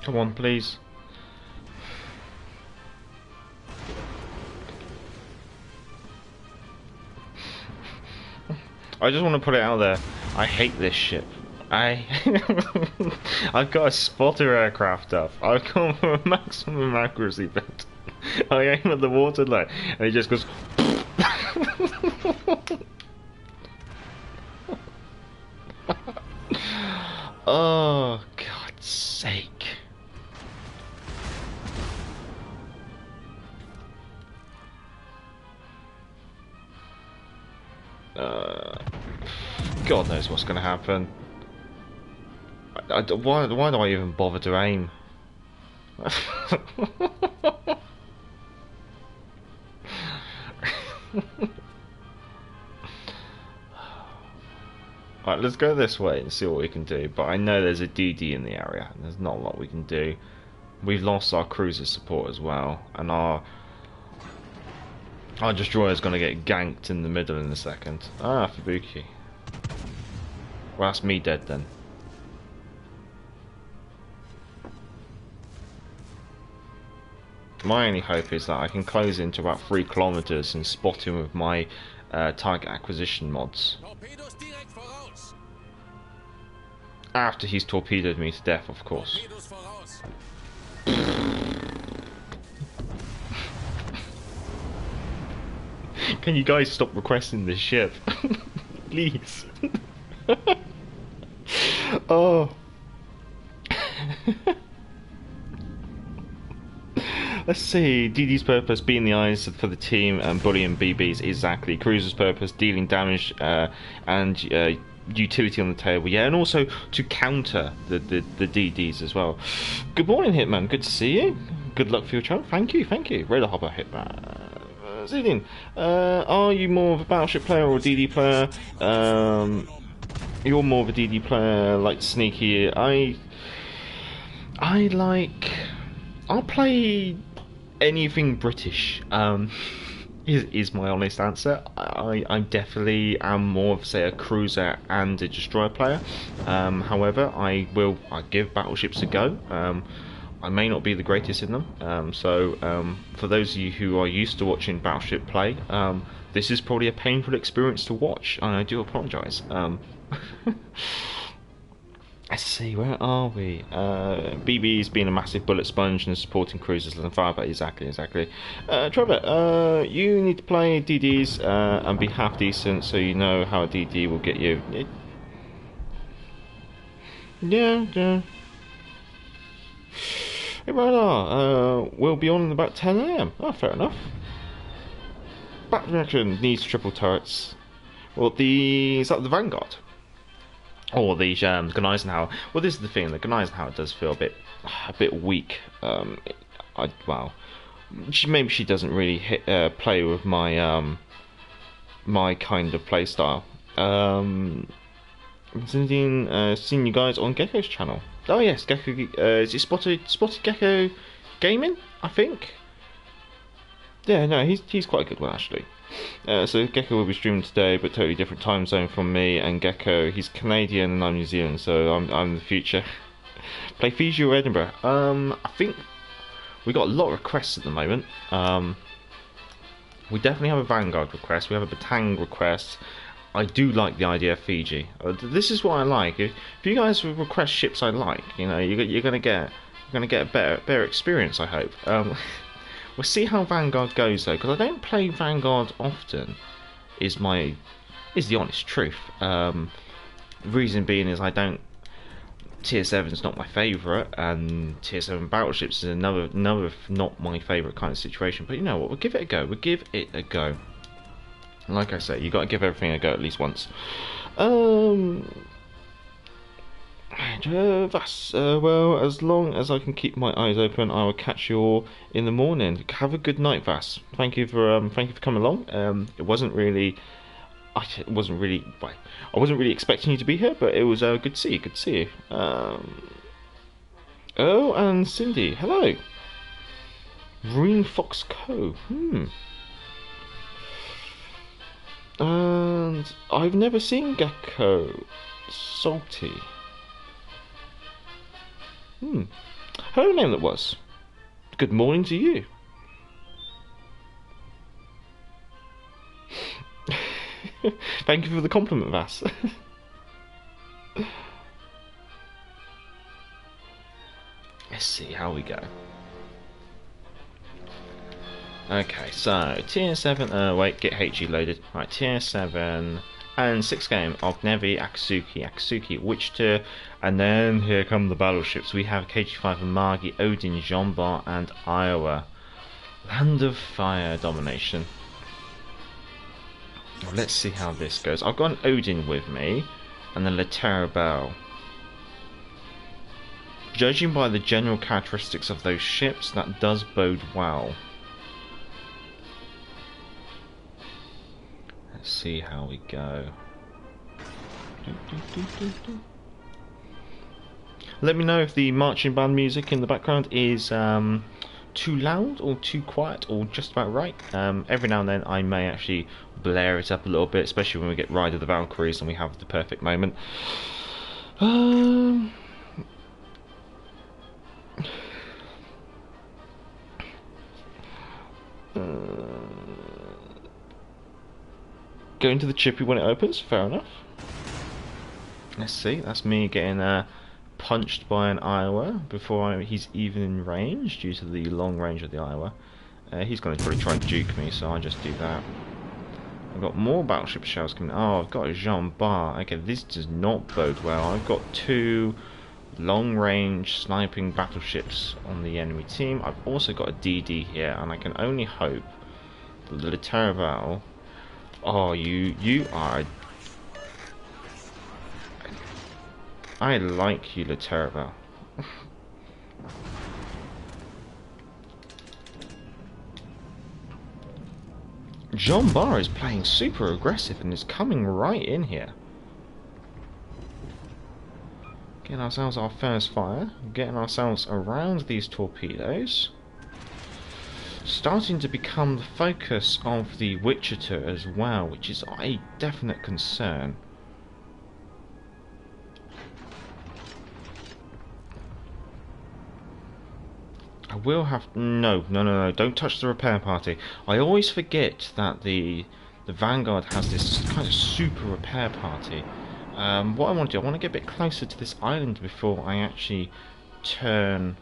Come on, please. I just want to put it out there. I hate this ship. I've got a spotter aircraft up. I've gone for a maximum accuracy bet. I aim at the waterline and it just goes. Oh, God's sake. God knows what's going to happen. Why do I even bother to aim? Right, let's go this way and see what we can do. But I know there's a DD in the area, and there's not a lot we can do. We've lost our cruiser support as well, and our destroyer's going to get ganked in the middle in a second. Ah, Fubuki. Well, that's me dead then. My only hope is that I can close into about 3 kilometers and spot him with my target acquisition mods. After he's torpedoed me to death, of course. Can you guys stop requesting this ship? Please. Oh. Let's see. DD's purpose: being the eyes for the team and bullying BBs. Exactly. Cruiser's purpose: dealing damage and utility on the table. Yeah, and also to counter the DDs as well. Good morning, Hitman. Good to see you. Good luck for your channel. Thank you. Radar Hopper Hitman. Zidin, are you more of a Battleship player or a DD player? You're more of a DD player, like Sneaky. I'll play anything British. Is my honest answer. I definitely am more of, say, a cruiser and a destroyer player. However, I give battleships a go. I may not be the greatest in them, so for those of you who are used to watching Battleship play, this is probably a painful experience to watch, and I do apologise. Let's see, where are we? BB's being a massive bullet sponge and supporting cruisers and fire, but exactly. Trevor, you need to play DDs and be half decent so you know how a DD will get you. Yeah. Hey, Radar, we'll be on in about 10 AM. Oh, fair enough. Back reaction needs triple turrets. Well, is that the Vanguard? Or the Guneisenhower. Well, this is the thing. The Guneisenhower does feel a bit weak. Maybe she doesn't really play with my my kind of play style. Seen you guys on Gecko's channel. Oh yes, Gecko. Is it Spotted Gecko Gaming? I think. Yeah, no, he's quite a good one actually. So Gecko will be streaming today, but totally different time zone from me and Gecko. He's Canadian and I'm New Zealand, so I'm the future. Play Fiji or Edinburgh? I think we got a lot of requests at the moment. We definitely have a Vanguard request. We have a Batang request. I do like the idea of Fiji. This is what I like. If you guys request ships I like, you know, you're gonna get a better experience. I hope. We'll see how Vanguard goes though, because I don't play Vanguard often. Is the honest truth. Reason being is I don't. Tier 7 is not my favourite, and Tier 7 battleships is another not my favourite kind of situation. But you know what? We'll give it a go. Like I say, you got to give everything a go at least once. Well, as long as I can keep my eyes open, I will catch you all in the morning. Have a good night, Vass. Thank you for coming along. I wasn't really expecting you to be here, but it was good to see you. Oh, and Cindy, hello. Green Fox Co. And I've never seen Gecko Salty. Hello, name that was. Good morning to you. Thank you for the compliment, Vass. Let's see how we go. Okay, so tier 7, wait, get HE loaded. Right, tier 7 and 6th game, Ognevi, Akatsuki, Wichita, and then here come the battleships. We have KG5 and Margi, Odin, Jean-Bar, and Iowa. Land of Fire domination. Well, let's see how this goes. I've got an Odin with me, and then Laterra Bell. Judging by the general characteristics of those ships, that does bode well. Let's see how we go. Let me know if the marching band music in the background is too loud or too quiet or just about right. Every now and then I may actually blare it up a little bit, especially when we get Ride of the Valkyries and we have the perfect moment. Going to the chippy when it opens, fair enough. Let's see, that's me getting punched by an Iowa before he's even in range due to the long range of the Iowa. He's going to probably try and juke me, so I'll just do that. I've got more battleship shells coming. Oh, I've got a Jean Bar. Okay, this does not bode well. I've got two long-range sniping battleships on the enemy team. I've also got a DD here, and I can only hope that the Literval... Oh, you are... I like you, Literval. Jean Bar is playing super aggressive and is coming right in here. Getting ourselves our first fire, getting ourselves around these torpedoes. Starting to become the focus of the Wichita as well, which is a definite concern. I will have... No, don't touch the repair party. I always forget that the Vanguard has this kind of super repair party. What I want to do, I want to get a bit closer to this island before I actually turn...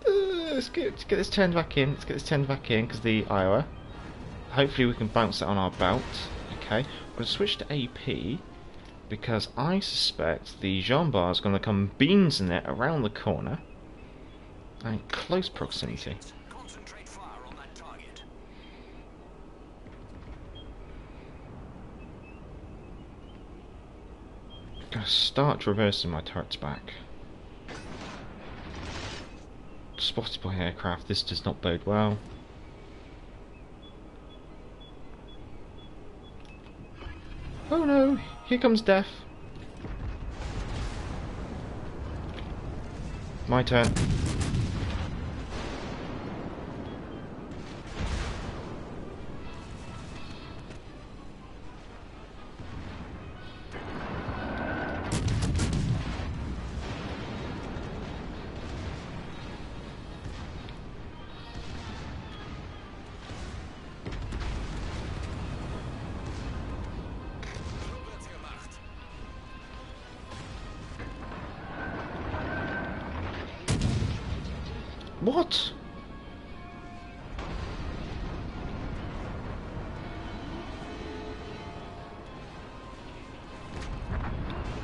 let's get this turned back in. Let's get this turned back in, because the Iowa. Hopefully we can bounce it on our belt. Okay, I'm going to switch to AP, because I suspect the Jean Bar is going to come beans in it around the corner. And close proximity. Concentrate fire on that target. Gonna start reversing my turrets back. Spotted by aircraft, this does not bode well. Oh no, here comes death. My turn. What?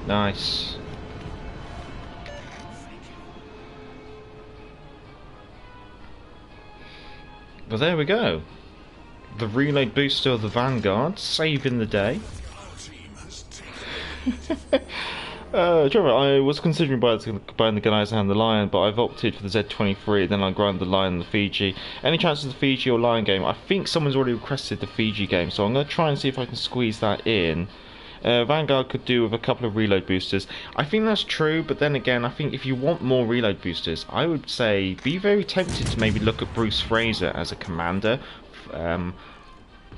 Nice. Well, there we go. The relay booster of the Vanguard saving the day. Trevor, I was considering buying the Gunized and the Lion, but I've opted for the Z23, then I grind the Lion and the Fiji. Any chance of the Fiji or Lion game? I think someone's already requested the Fiji game, so I'm going to try and see if I can squeeze that in. Vanguard could do with a couple of reload boosters. I think that's true, but then again, I think if you want more reload boosters, I would say be very tempted to maybe look at Bruce Fraser as a commander,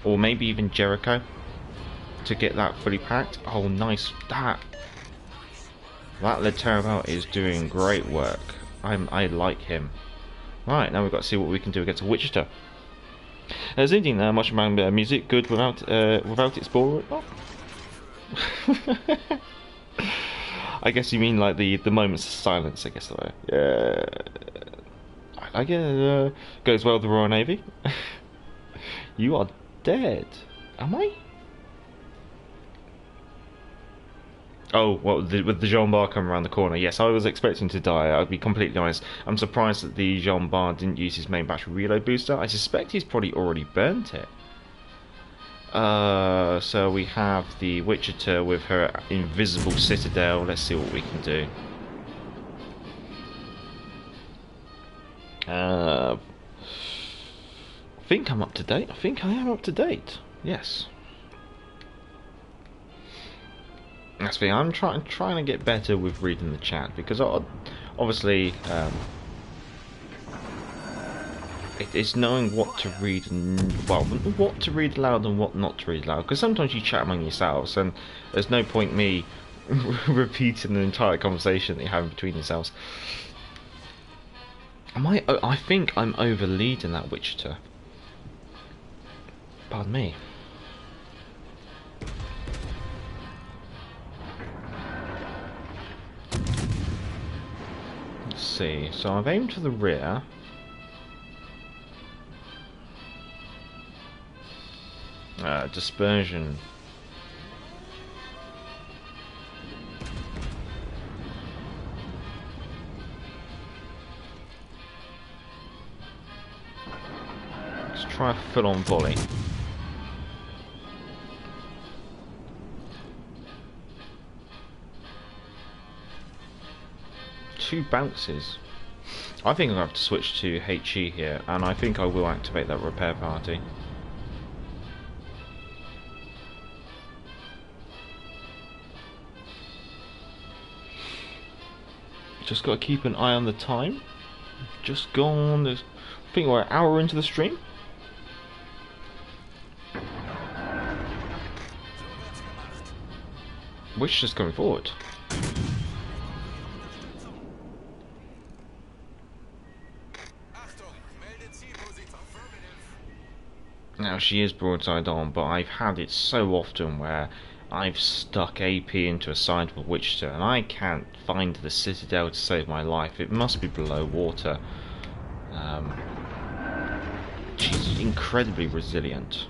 or maybe even Jericho, to get that fully packed. Oh, nice. That Literval is doing great work. I like him. Right, now we've got to see what we can do against Wichita. Zinding, much about music, good without its bore. Oh. I guess you mean like the moments of silence, I guess that way. Yeah. I guess goes well with the Royal Navy. You are dead. Am I? Oh, well, with the Jean Bar coming around the corner, yes, I was expecting to die, I'll be completely honest. I'm surprised that the Jean Bar didn't use his main battery reload booster. I suspect he's probably already burnt it. So we have the Wichita with her invisible citadel. Let's see what we can do. I think I'm up to date. I think I am up to date. Yes. That's the thing. I'm trying to get better with reading the chat, because obviously it's knowing what to read and, well, what to read aloud and what not to read aloud. Because sometimes you chat among yourselves, and there's no point me repeating the entire conversation that you're having between yourselves. I think I'm over leading that Wichita. Pardon me. Let's see. So I've aimed to the rear. Dispersion. try a full-on volley. Two bounces. I think I'm going to have to switch to HE here, and I think I will activate that repair party. Just got to keep an eye on the time. Just gone. I think we're an hour into the stream. Which is coming forward. Now she is broadside on, but I've had it so often where I've stuck AP into a side of a Wichita and I can't find the Citadel to save my life. It must be below water. She's incredibly resilient.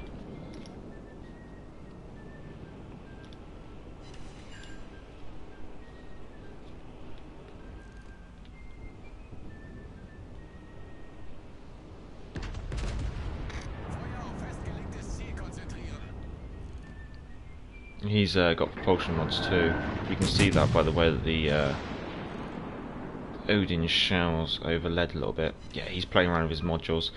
He's got propulsion mods too. You can see that by the way that the Odin shells overled a little bit. Yeah, he's playing around with his modules.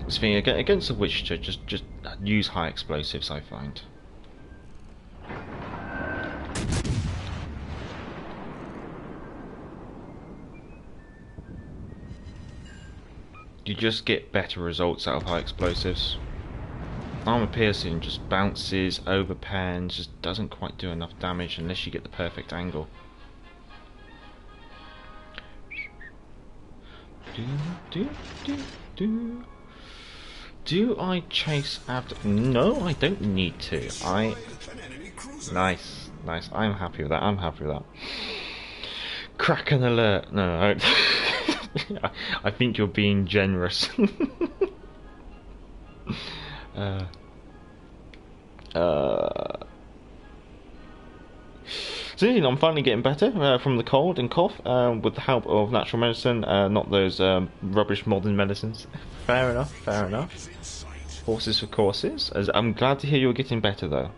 This thing against the Wichita, just use high explosives, I find. You just get better results out of high explosives. Armor piercing just bounces, overpans, just doesn't quite do enough damage unless you get the perfect angle. Do I chase after? No, I don't need to. Nice. I'm happy with that. Kraken alert. No, I think you're being generous. So I'm finally getting better from the cold and cough with the help of natural medicine, not those rubbish modern medicines. Fair enough. Horses for courses. As I'm glad to hear you're getting better though.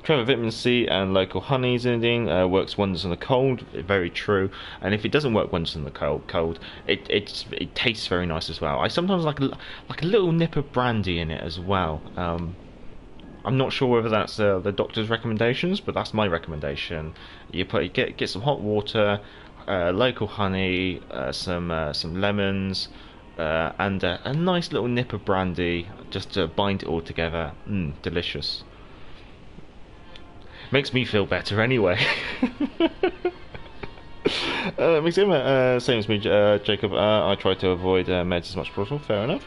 Trevor, vitamin C and local honey zinding works wonders on the cold. Very true. And if it doesn't work wonders on the cold, it tastes very nice as well. I sometimes like a little nip of brandy in it as well. I'm not sure whether that's the doctor's recommendations, but that's my recommendation. You get some hot water, local honey, some lemons, and a nice little nip of brandy just to bind it all together. Delicious. Makes me feel better anyway. Same as me, Jacob. I try to avoid meds as much as possible. Fair enough.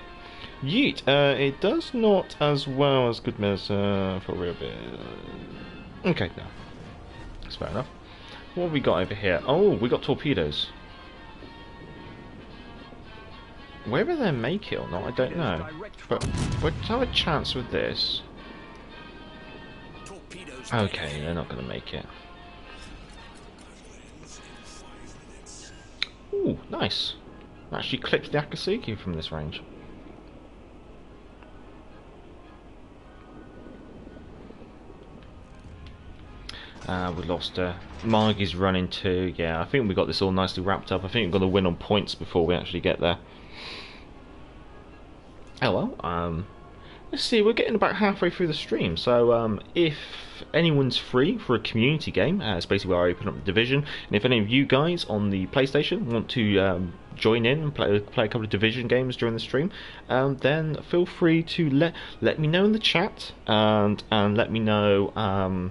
Yeet. It does not as well as good meds for a real bit. Okay, no. That's fair enough. What have we got over here? Oh, we got torpedoes. Whether they make it or not, I don't know. But we'll have a chance with this. Okay, they're not going to make it. Ooh, nice. Actually clipped the Akatsuki from this range. We lost her. Margie's running too. Yeah, I think we got this all nicely wrapped up. I think we've got to win on points before we actually get there. Oh well, let's see, we're getting about halfway through the stream, so if anyone's free for a community game, it's basically where I open up the Division, and if any of you guys on the PlayStation want to join in and play a couple of Division games during the stream, then feel free to let me know in the chat, and let me know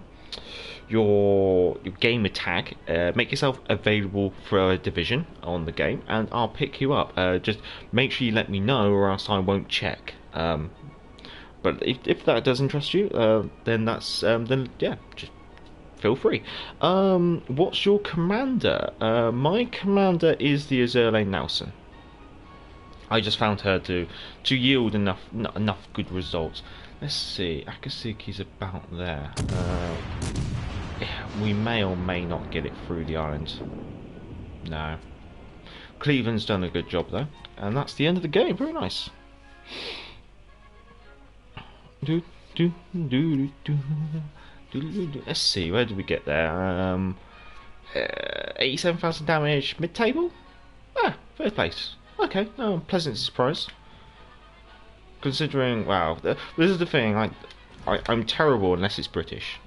your gamer tag. Make yourself available for a Division on the game, and I'll pick you up. Just make sure you let me know, or else I won't check. But if that does interest you, then that's then yeah, just feel free. What's your commander? My commander is the Azerle Nelson. I just found her to yield enough good results. Let's see, Akatsuki's about there. we may or may not get it through the island. No. Cleveland's done a good job though, and that's the end of the game. Very nice. Let's see, where did we get there? 87,000 damage, mid-table? Ah, third place. Okay, no, pleasant surprise. Considering, wow, this is the thing, I'm terrible unless it's British,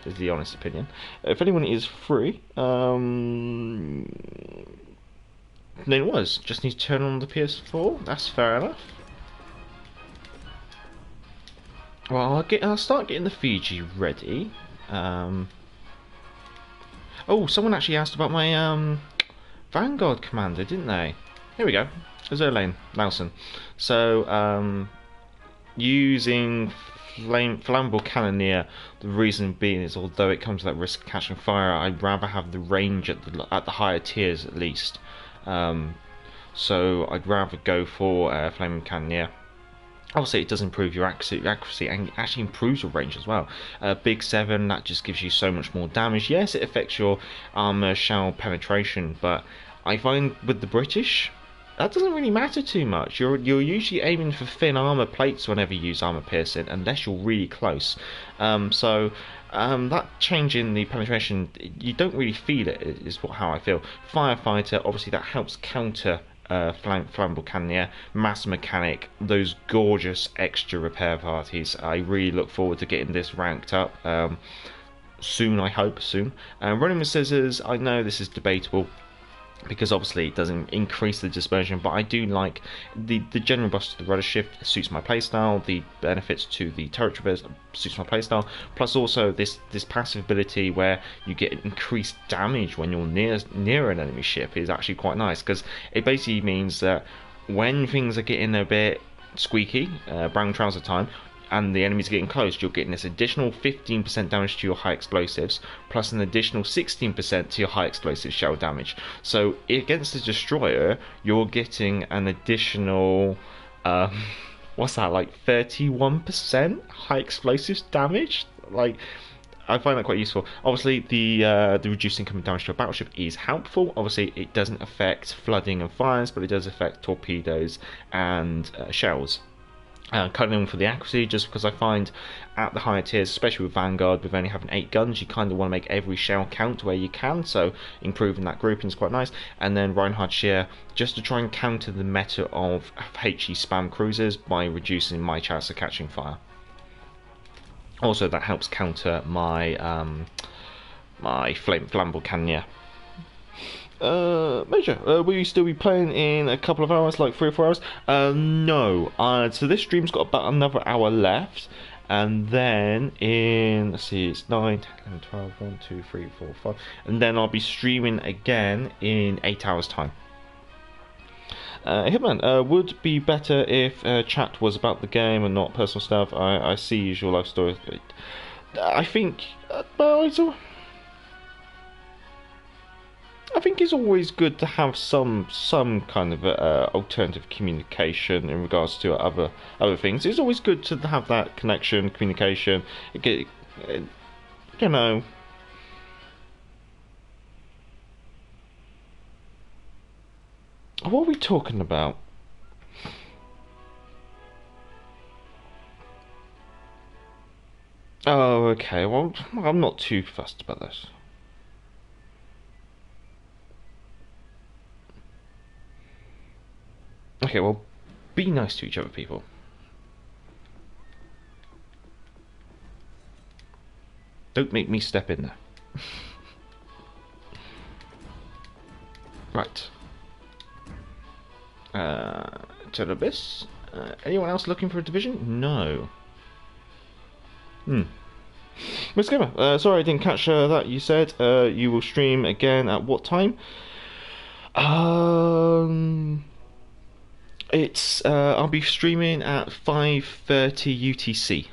is the honest opinion. If anyone is free, then it was. Just need to turn on the PS4, that's fair enough. Well, I'll start getting the Fiji ready. Oh, someone actually asked about my Vanguard commander, didn't they? Here we go. Zerlane Nelson. So, using flammable cannoneer, the reason being is although it comes with that risk of catching fire, I'd rather have the range at the higher tiers at least. So I'd rather go for flaming cannoneer. Obviously, it does improve your accuracy and actually improves your range as well. Big 7, that just gives you so much more damage. Yes, it affects your armor shell penetration, but I find with the British, that doesn't really matter too much. You're usually aiming for thin armor plates whenever you use armor piercing, unless you're really close. That change in the penetration, you don't really feel it, is how I feel. Firefighter, obviously that helps counter flammable cannoneer, mass mechanic, those gorgeous extra repair parties. I really look forward to getting this ranked up soon, I hope, soon. Running with scissors, I know this is debatable, because obviously it doesn't increase the dispersion, but I do like the general boost to the rudder shift suits my playstyle, the benefits to the turret traverse suits my playstyle, plus also this passive ability where you get increased damage when you're near an enemy ship is actually quite nice, because it basically means that when things are getting a bit squeaky, brown trouser time, and the enemies are getting close, you're getting this additional 15% damage to your high explosives, plus an additional 16% to your high explosive shell damage. So against the destroyer, you're getting an additional, what's that, like 31% high explosives damage? Like, I find that quite useful. Obviously, the reduced incoming damage to a battleship is helpful. Obviously, it doesn't affect flooding and fires, but it does affect torpedoes and shells. Cutting for the accuracy, just because I find at the higher tiers, especially with Vanguard, with only having 8 guns, you kind of want to make every shell count where you can, so improving that grouping is quite nice. And then Reinhard Scheer, just to try and counter the meta of HE spam cruisers by reducing my chance of catching fire. Also, that helps counter my my flammable cannoneer. Major, will you still be playing in a couple of hours, like 3 or 4 hours? No. So this stream's got about another hour left, and then in, let's see, it's 9, 10, 11, 12, 1, 2, 3, 4, 5, and then I'll be streaming again in 8 hours time. Hitman, would be better if chat was about the game and not personal stuff. I see usual life stories. I think, well, I think it's always good to have some kind of alternative communication in regards to other things. It's always good to have that connection, communication. You know. What are we talking about? Oh, okay. Well, I'm not too fussed about this. Okay, well, be nice to each other, people. Don't make me step in there. Right. To the abyss. Anyone else looking for a division? No. Miss Gamer, sorry I didn't catch that. You said you will stream again at what time? It's I'll be streaming at 5:30 UTC.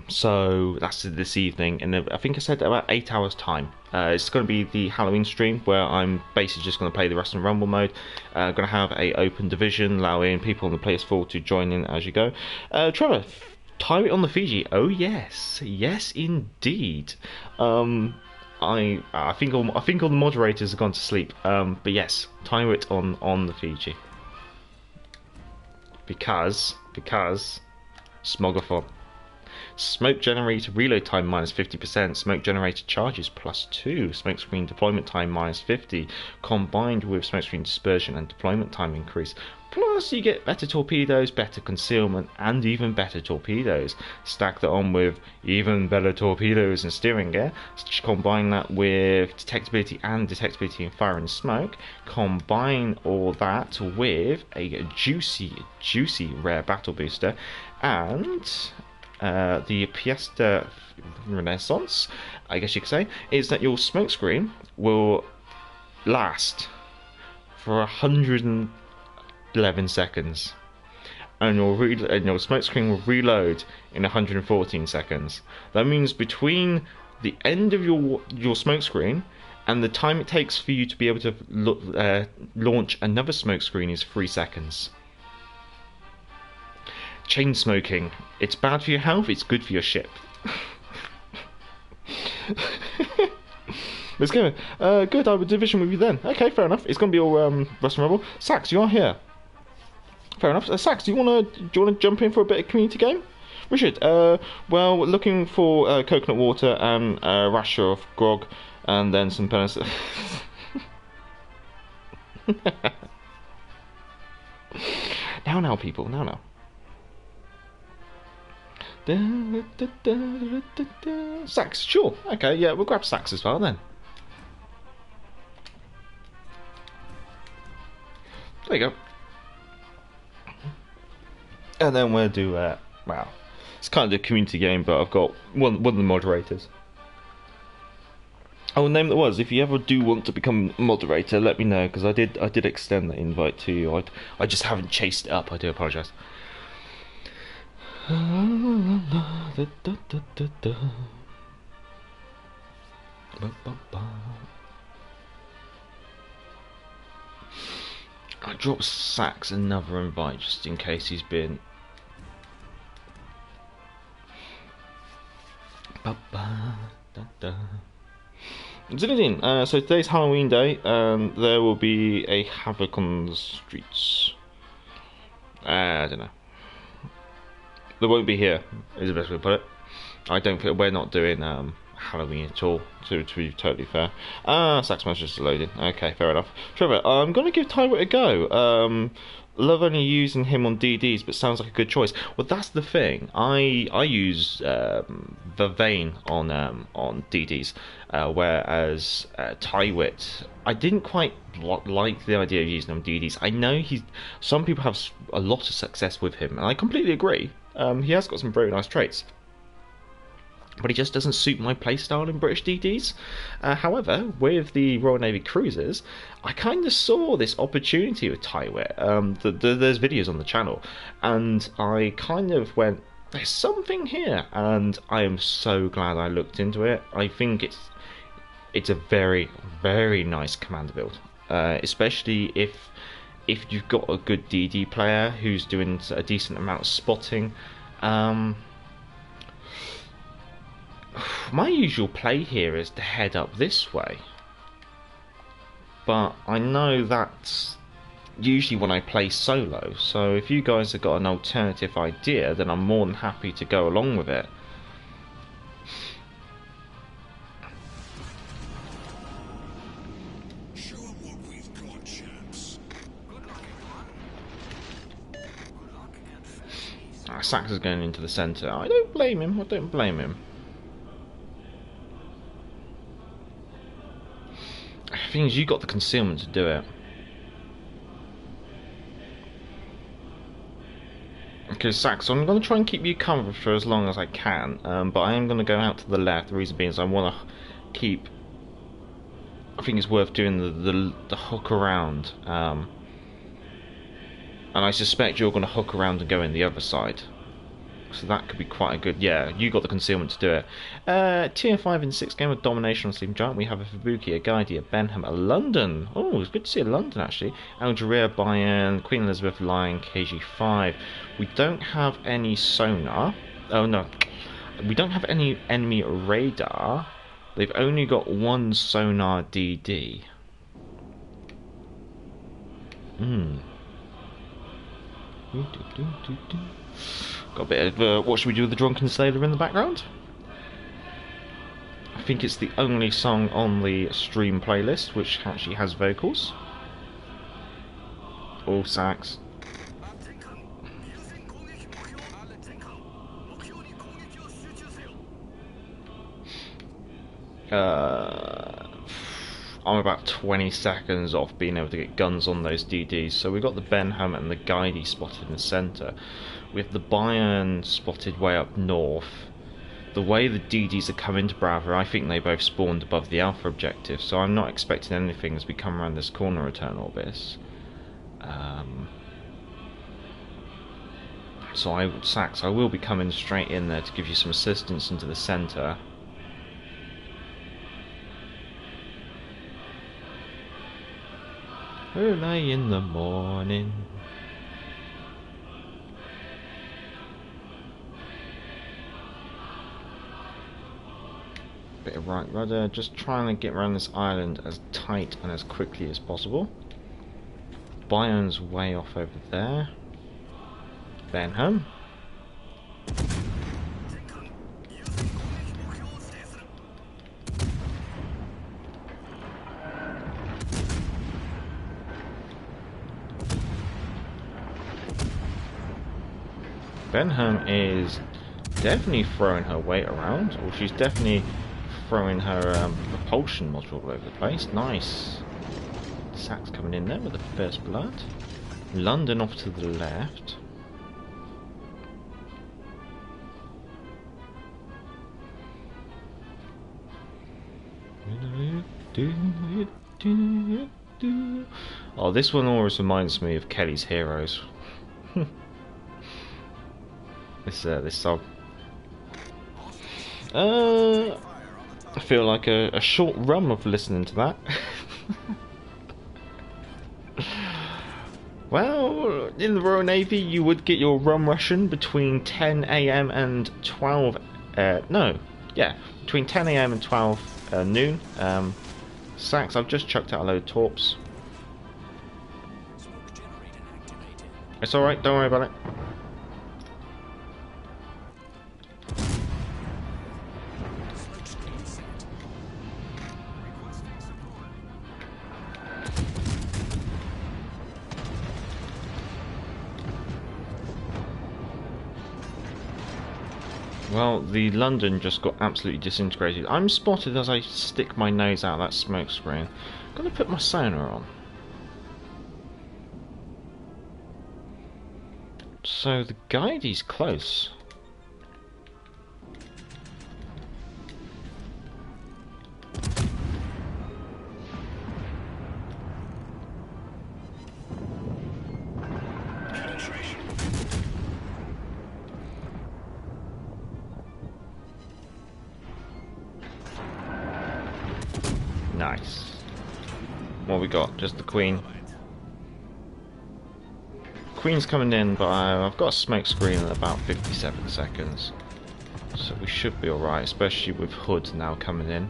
So that's this evening, and I think I said about 8 hours time. It's going to be the Halloween stream where I'm basically just going to play the Rust and Rumble mode. Going to have a open division, allowing people on the PS4 to join in as you go. Trevor, Pirate on the Fiji. Oh yes, yes indeed. I think all the moderators have gone to sleep. But yes, Pirate on the Fiji. Because Smogophon. Smoke generator reload time minus 50%, smoke generator charges +2, smokescreen deployment time minus 50, combined with smokescreen dispersion and deployment time increase. Plus you get better torpedoes, better concealment, and even better torpedoes. Stack that on with even better torpedoes and steering gear. Combine that with detectability in fire and smoke. Combine all that with a juicy rare battle booster, and the pièce de renaissance, I guess you could say, is that your smokescreen will last for 111 seconds, and your smokescreen will reload in 114 seconds. That means between the end of your smokescreen and the time it takes for you to be able to launch another smokescreen is 3 seconds. Chain smoking. It's bad for your health, it's good for your ship. Let's go. Good, I would division with you then. Okay, fair enough. It's going to be all Rust and Rubble. Sax, you are here. Fair enough. Sax, do you want to jump in for a bit of community game? Richard, well, looking for coconut water and a rasher of grog, and then some penicillin. Now, people, now. Sax, sure. Okay, yeah, we'll grab Sax as well then. There you go. And then we'll do, well, it's kind of a community game, but I've got one of the moderators. I will name that was. If you ever do want to become a moderator, let me know, because I did extend that invite to you. I just haven't chased it up. I do apologise. I dropped Sax another invite just in case he's been. Zinedine, so today's Halloween day, and there will be a havoc on the streets. I don't know. There won't be here, is the best way to put it. I don't think we're not doing Halloween at all, to be totally fair. Sax Master's just loading. Okay, fair enough. Trevor, I'm going to give Tyrant a go. Love only using him on DDs, but sounds like a good choice. Well, that's the thing. I use Vervain on DDs, whereas Tywit, I didn't quite like the idea of using him on DDs. I know some people have a lot of success with him, and I completely agree. He has got some very nice traits, but he just doesn't suit my playstyle in British DDs. However, with the Royal Navy cruisers, I kind of saw this opportunity with Tywit. There's videos on the channel, and I kind of went, there's something here, and I am so glad I looked into it. I think it's a very, very nice commander build, especially if you've got a good DD player who's doing a decent amount of spotting. My usual play here is to head up this way, but I know that's usually when I play solo, so if you guys have got an alternative idea, then I'm more than happy to go along with it. Sax is going into the centre. I don't blame him. The thing is, you got the concealment to do it. Okay, Sax, so I'm going to try and keep you covered for as long as I can, but I am going to go out to the left. The reason being is I want to keep. I think it's worth doing the hook around. And I suspect you're going to hook around and go in the other side. So that could be quite a good... Yeah, you got the concealment to do it. Tier 5 and 6 game of domination on Sleeping Giant. We have a Fubuki, a Guidi, a Benham, a London. Oh, it's good to see a London, actually. Algeria, Bayern, Queen Elizabeth Line, KG5. We don't have any sonar. Oh no, we don't have any enemy radar. They've only got one sonar DD. Got a bit of What Should We Do with the Drunken Sailor in the background. I think it's the only song on the stream playlist which actually has vocals. All sax. I'm about 20 seconds off being able to get guns on those DDs. So we've got the Benham and the Guidey spotted in the centre, with the Bayern spotted way up north. The way the DDs are coming to Bravo, I think they both spawned above the Alpha objective, so I'm not expecting anything as we come around this corner, Eternal Abyss. Sax, I will be coming straight in there to give you some assistance into the centre. Early in the morning. Bit of right rudder, just trying to get around this island as tight and as quickly as possible. Bayern's way off over there. Benham. Benham is definitely throwing her weight around, or she's definitely throwing her propulsion module all over the place. Nice. Sax coming in there with the first blood. London off to the left. Oh, this one always reminds me of Kelly's Heroes. This song. I feel like a short run of listening to that. Well, in the Royal Navy, you would get your rum ration between 10 AM and 12. Between 10 AM and 12 noon. Sax, I've just chucked out a load of torps. It's alright, don't worry about it. Well, the London just got absolutely disintegrated. I'm spotted as I stick my nose out of that smoke screen. I'm gonna put my sonar on. So the Guidey's close. Nice. What we got? Just the Queen. Queen's coming in, but I've got a smoke screen at about 57 seconds. So we should be alright, especially with Hood now coming in.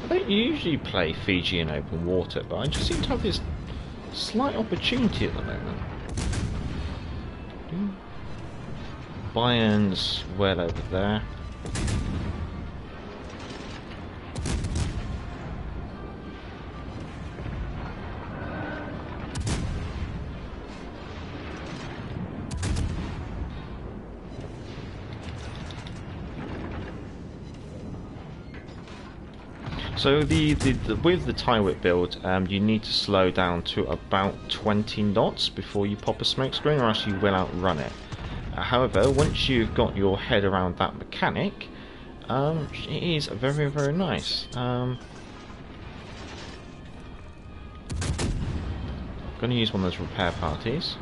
I don't usually play Fiji in open water, but I just seem to have this slight opportunity at the moment. Bayern's well over there. So with the tie whip build, you need to slow down to about 20 knots before you pop a smoke screen, or else you will outrun it. However, once you've got your head around that mechanic, it is very, very nice. I'm going to use one of those repair parties.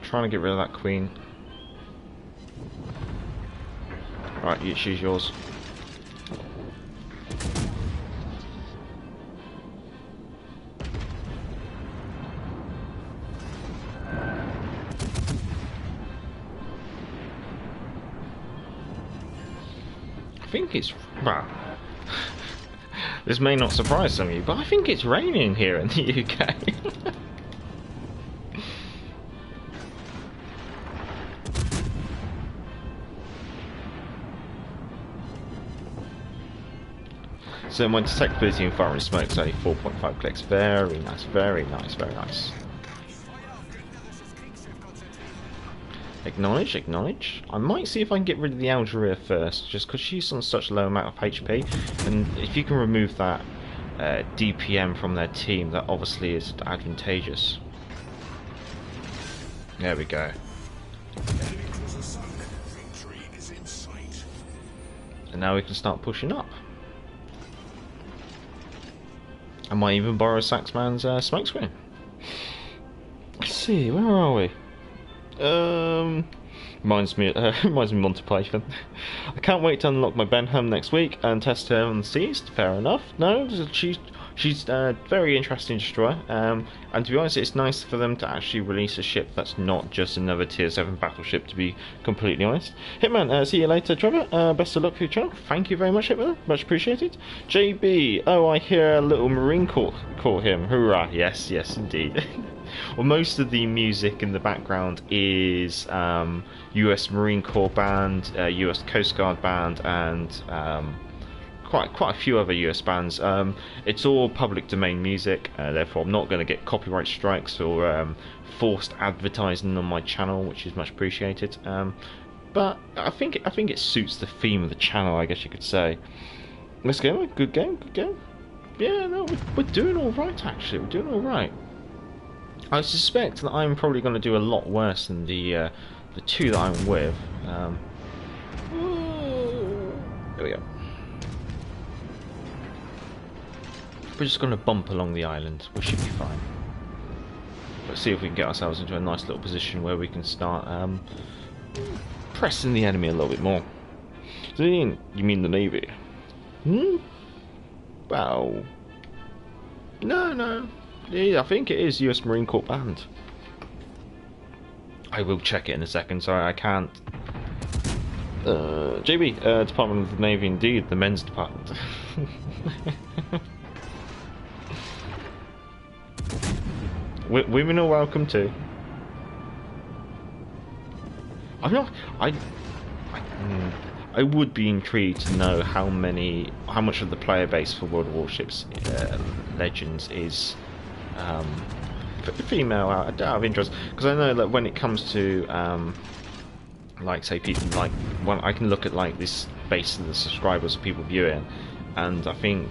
trying to get rid of that queen. Right, she's yours. I think it's... well, this may not surprise some of you, but I think it's raining here in the UK. So my detectability in fire and smoke is only 4.5 clicks. Very nice, very nice, very nice. Acknowledge, acknowledge. I might see if I can get rid of the Algeria first, just because she's on such a low amount of HP, and if you can remove that DPM from their team, that obviously is advantageous. There we go. And now we can start pushing up. I might even borrow Saxman's smokescreen. Let's see, where are we? Reminds me of Monty Python. I can't wait to unlock my Benham next week and test her on the seas. Fair enough. No, she's very interesting destroyer. And to be honest, it's nice for them to actually release a ship that's not just another Tier 7 battleship, to be completely honest. Hitman, see you later, Trevor. Best of luck for your channel. Thank you very much, Hitman. Much appreciated. JB, oh, I hear a little Marine call him. Hoorah. Yes, yes, indeed. Well, most of the music in the background is US Marine Corps band, US Coast Guard band, and quite a few other US bands. It's all public domain music, therefore I'm not going to get copyright strikes or forced advertising on my channel, which is much appreciated. But I think it suits the theme of the channel, I guess you could say. Let's go. Good game. Good game. Yeah, no, we're doing all right actually. We're doing all right. I suspect that I'm probably going to do a lot worse than the two that I'm with. There we go. We're just going to bump along the island. We should be fine. Let's see if we can get ourselves into a nice little position where we can start pressing the enemy a little bit more. So you mean the Navy? Well, no. Yeah, I think it is US Marine Corps band. I will check it in a second. Sorry, I can't. JB, Department of the Navy, indeed, the men's department. Women are welcome too. I would be intrigued to know how much of the player base for World of Warships Legends is female out of interest, because I know that when it comes to like say people like when I can look at like this base of the subscribers of people viewing, and I think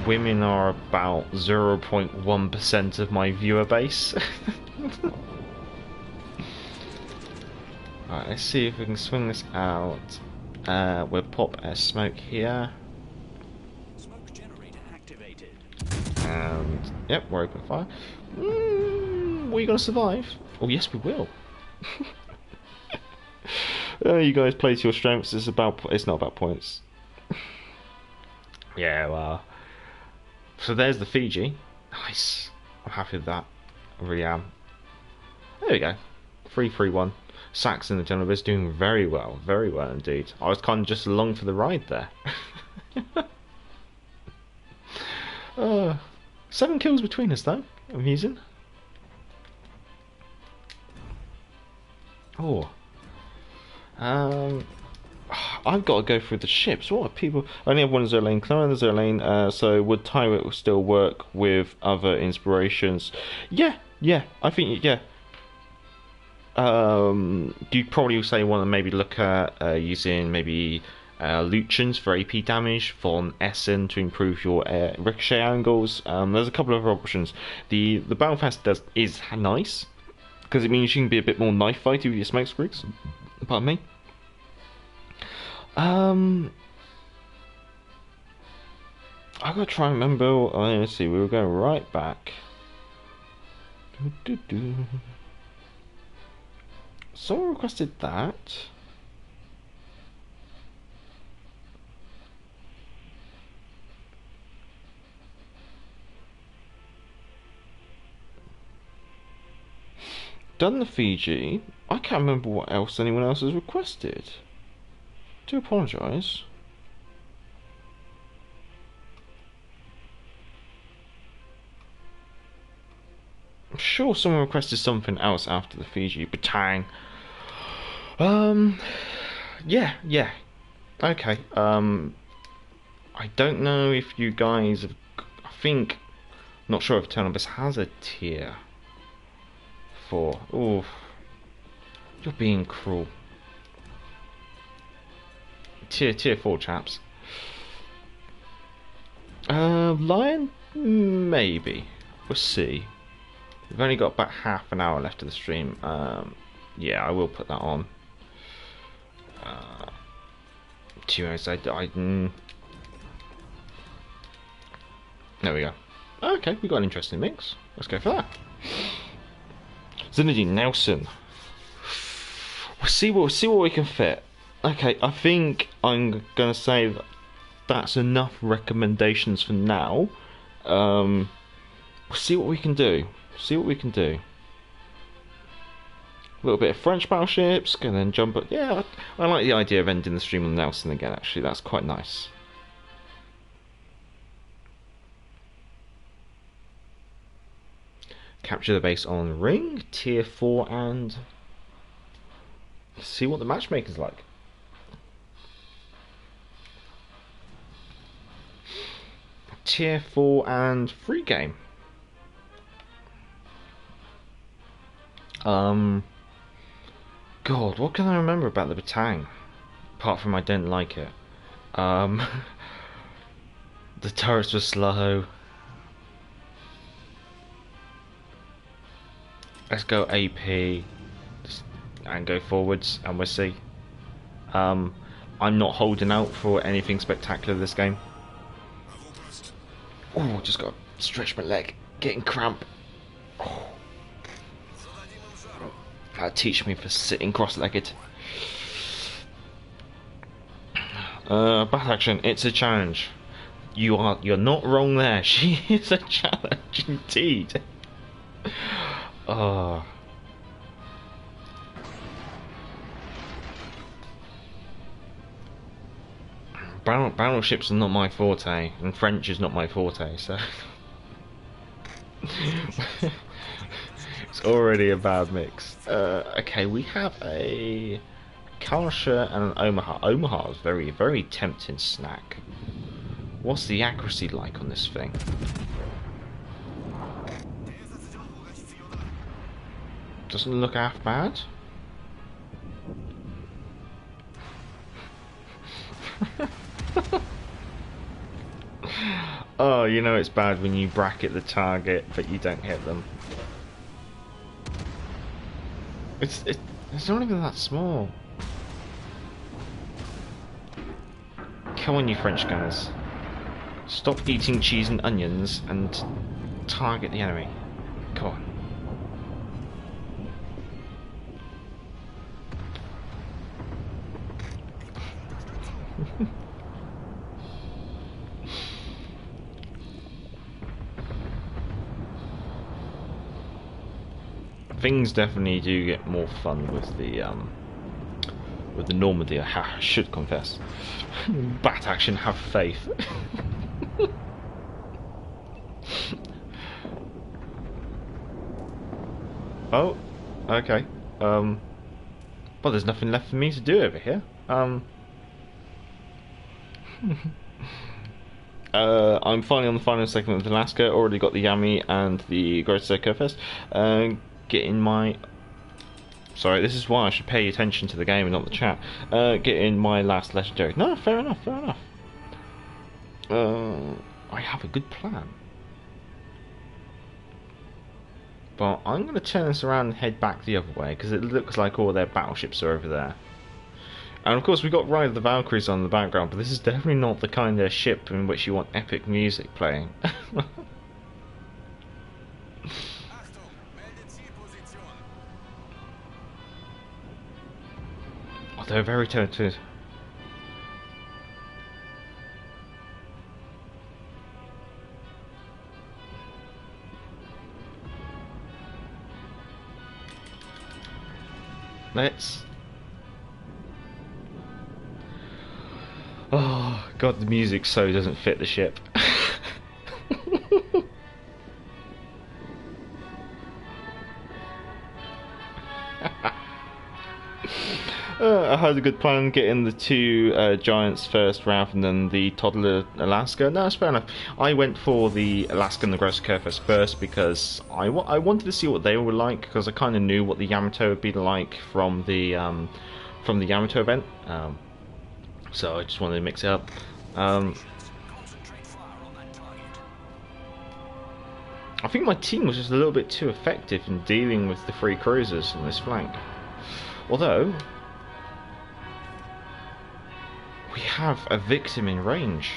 women are about 0.1% of my viewer base. Alright, let's see if we can swing this out. We'll pop a smoke here. Smoke generator activated. And yep, we're open fire. Are you gonna survive? Oh yes, we will. You guys play to your strengths. It's not about points. Yeah, well. So there's the Fiji. Nice. I'm happy with that. I really am. There we go. 3-3-1. Sax in the general is doing very well indeed. I was kind of just along for the ride there. 7 kills between us though. Amusing. Oh. I've got to go through the ships. What are people? I only have one Zerlane clone, Zerlane. So would Tyrant still work with other inspirations? Yeah. I think yeah. You'd probably say want to maybe look at using maybe Lucians for AP damage, Von Essen to improve your ricochet angles. There's a couple of options. The Battlefast is nice because it means you can be a bit more knife fighty with your smoke screens. Pardon me. I gotta try and remember. Let's see. We were going right back. Someone requested that. Done the Fiji. I can't remember what else anyone else has requested. Do apologise. I'm sure someone requested something else after the Fiji. Batang. Yeah. Okay. I don't know if you guys have. I think. Not sure if Eternal Abyss has a tier 4. Ooh. You're being cruel. Tier 4, chaps. Lion? Maybe. We'll see. We've only got about half an hour left of the stream. Yeah, I will put that on. To be honest, there we go. Okay, we got an interesting mix. Let's go for that. Zinedine Nelson. We'll see what we can fit. Okay, I think I'm gonna say that's enough recommendations for now. We'll see what we can do. A little bit of French battleships, and then jump up. Yeah, I like the idea of ending the stream on Nelson again, actually. That's quite nice. Capture the base on Ring, tier 4, and see what the matchmaker's like. Tier 4 and free game. God, what can I remember about the Batang? Apart from I don't like it. The turrets were slow. Let's go AP and go forwards, and we'll see. I'm not holding out for anything spectacular this game. Oh, just got to stretch my leg, getting cramp. Oh. That'll teach me for sitting cross-legged. Battle action, it's a challenge. You're not wrong there. She is a challenge indeed. Oh. Battleships are not my forte, and French is not my forte, so it's already a bad mix. Okay, we have a Kalasha and an Omaha. Omaha is very, very tempting snack. What's the accuracy like on this thing? Doesn't look half bad. Oh, you know it's bad when you bracket the target but you don't hit them. It's not even that small. Come on, you French gunners. Stop eating cheese and onions and target the enemy. Come on. Things definitely do get more fun with the Normandy. I should confess. Bat action, have faith. Oh, okay. Well, there's nothing left for me to do over here. I'm finally on the final segment of Alaska. Already got the Yami and the Grotesco first. Getting my... Sorry, this is why I should pay attention to the game and not the chat. Getting my last legendary. No, fair enough, fair enough. I have a good plan. But I'm going to turn this around and head back the other way, because it looks like all their battleships are over there. And of course we've got Ride of the Valkyries on the background, but this is definitely not the kind of ship in which you want epic music playing. they're very tempted. Let's... Oh god, the music so doesn't fit the ship. I had a good plan getting the two giants first rather than the toddler Alaska. No, that's fair enough. I went for the Alaska and the Gross Kerfuffle first because I wanted to see what they were like, because I kind of knew what the Yamato would be like from the Yamato event. So I just wanted to mix it up. Concentrate fire on that target. I think my team was just a little bit too effective in dealing with the three cruisers on this flank. Although we have a victim in range.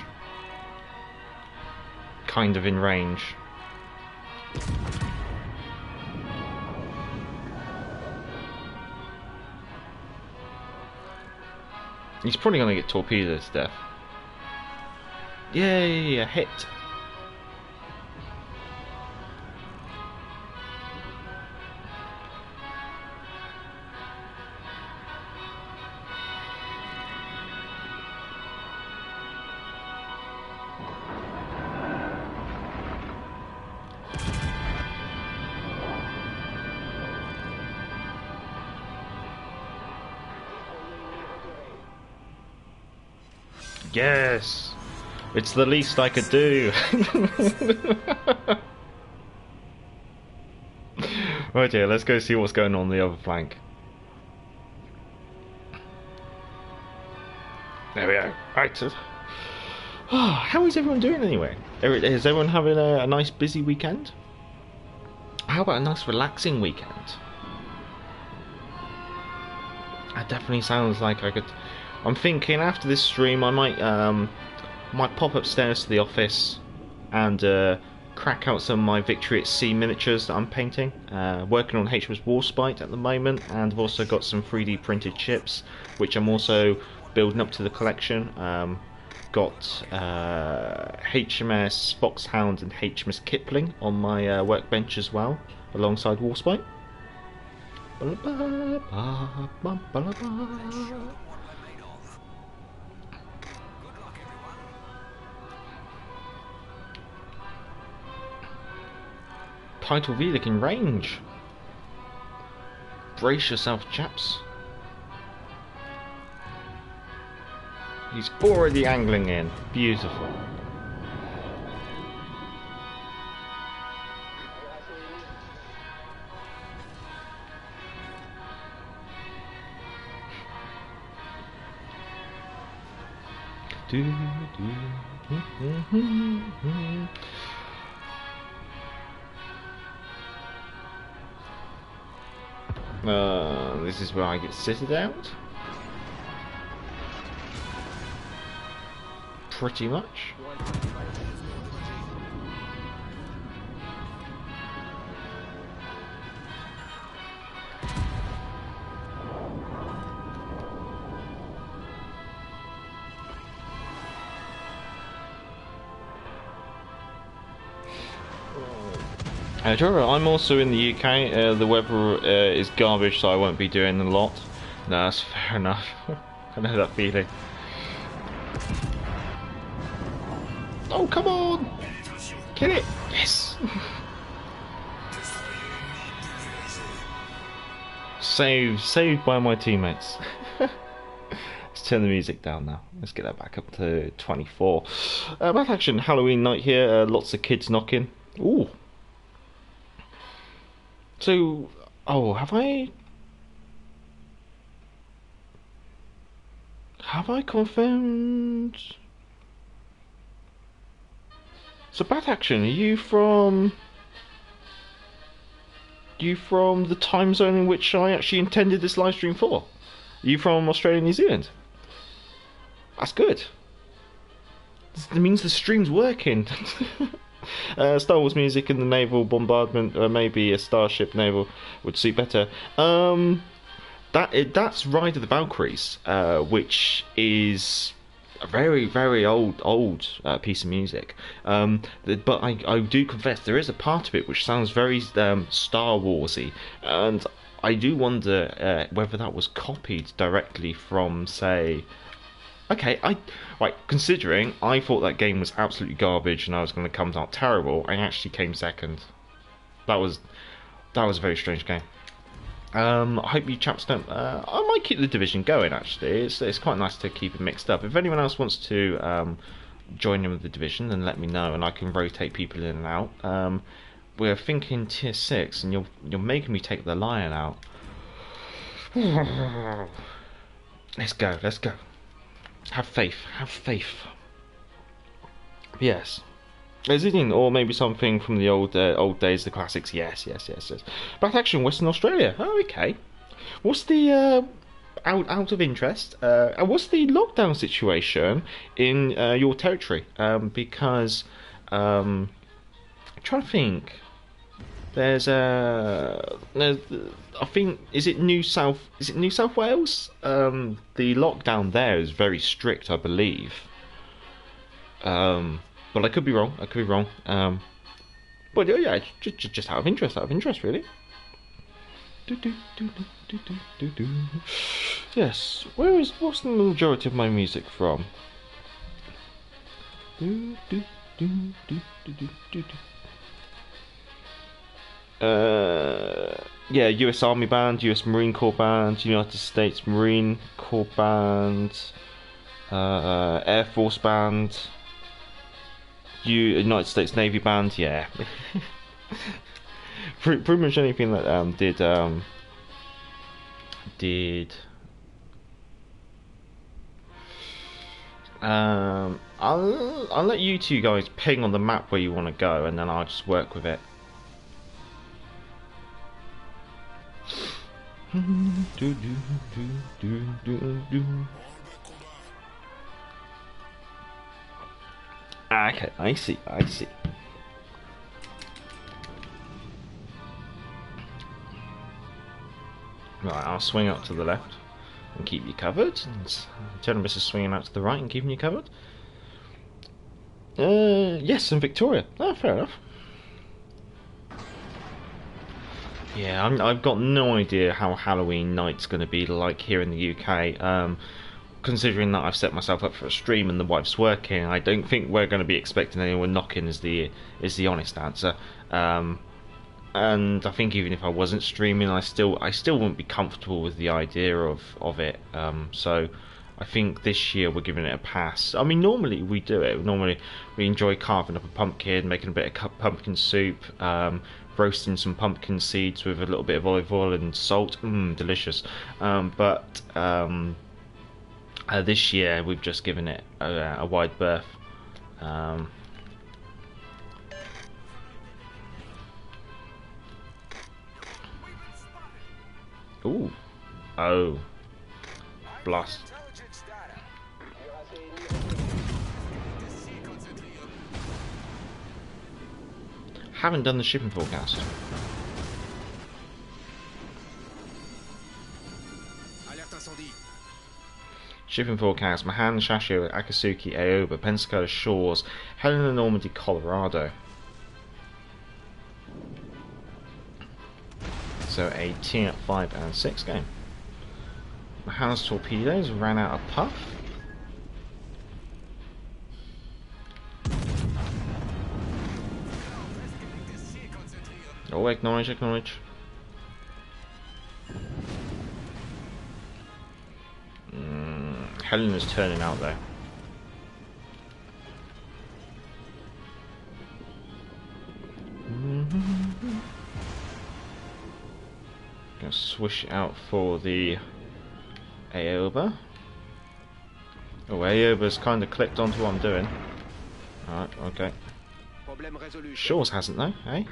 Kind of in range. He's probably going to get torpedoed to death. Yay, a hit. Yes! It's the least I could do! Right here, let's go see what's going on the other flank. There we go. Right. Oh, how is everyone doing anyway? Is everyone having a nice busy weekend? How about a nice relaxing weekend? That definitely sounds like I could... I'm thinking after this stream I might pop upstairs to the office and crack out some of my Victory at Sea miniatures that I'm painting. Working on HMS Warspite at the moment, and I've also got some 3D printed ships which I'm also building up to the collection. Got HMS Foxhound and HMS Kipling on my workbench as well, alongside Warspite. Title Velic in range. Brace yourself, chaps. He's already angling in. Beautiful. This is where I get sitted out. Pretty much. I'm also in the UK. The weather is garbage, so I won't be doing a lot. No, that's fair enough. I know that feeling. Oh, come on! Kill it! Yes! Saved by my teammates. Let's turn the music down now. Let's get that back up to 24. Back action, Halloween night here. Lots of kids knocking. Ooh. So, oh, have I confirmed? So, Bat Action, are you from the time zone in which I actually intended this live stream for? Are you from Australia and New Zealand? That's good. That means the stream's working. Star Wars music and the naval bombardment, or maybe a starship naval would suit better. that's Ride of the Valkyries, which is a very very old piece of music. But I do confess there is a part of it which sounds very Star Warsy, and I do wonder whether that was copied directly from, say. Okay, right. Considering I thought that game was absolutely garbage and I was going to come out terrible, I actually came second. That was a very strange game. I hope you chaps don't. I might keep the division going. Actually, it's quite nice to keep it mixed up. If anyone else wants to join in with the division, then let me know, and I can rotate people in and out. We're thinking tier 6, and you're making me take the lion out. Let's go. Let's go. Have faith. Have faith. Yes. Is it in, or maybe something from the old days, the classics? Yes. Back action, Western Australia. Oh, okay. What's the out of interest? And what's the lockdown situation in your territory? Because I'm trying to think. There's I think is it New South Wales? The lockdown there is very strict, I believe. But I could be wrong. But yeah, just out of interest, really. Yes. What's the majority of my music from? Yeah, US Army Band, US Marine Corps Band, United States Marine Corps Band, Air Force Band, United States Navy Band, yeah. pretty much anything that did I'll let you two guys ping on the map where you want to go, and then I'll just work with it. Okay, I see. Right, I'll swing up to the left and keep you covered, and Tenemis is swinging out to the right and keeping you covered. Yes, and Victoria. Oh, fair enough. Yeah, I've got no idea how Halloween night's going to be like here in the UK. Considering that I've set myself up for a stream and the wife's working, I don't think we're going to be expecting anyone knocking. Is the honest answer. And I think even if I wasn't streaming, I still wouldn't be comfortable with the idea of it. So I think this year we're giving it a pass. I mean, normally we do it. Normally we enjoy carving up a pumpkin, making a bit of pumpkin soup, roasting some pumpkin seeds with a little bit of olive oil and salt. Delicious. But this year we've just given it a wide berth. Ooh. Oh. Blast. Haven't done the shipping forecast. Shipping forecast: Mahan, Shashio, Akatsuki, Aoba, Pensacola Shores, Helena, Normandy, Colorado. So a tier 5 and 6 game. Mahan's torpedoes ran out of puff. Oh, acknowledge. Helena's turning out though. Gonna swish out for the Aoba. Oh, Aoba's kind of clicked onto what I'm doing. Alright, okay. Shores hasn't though, eh?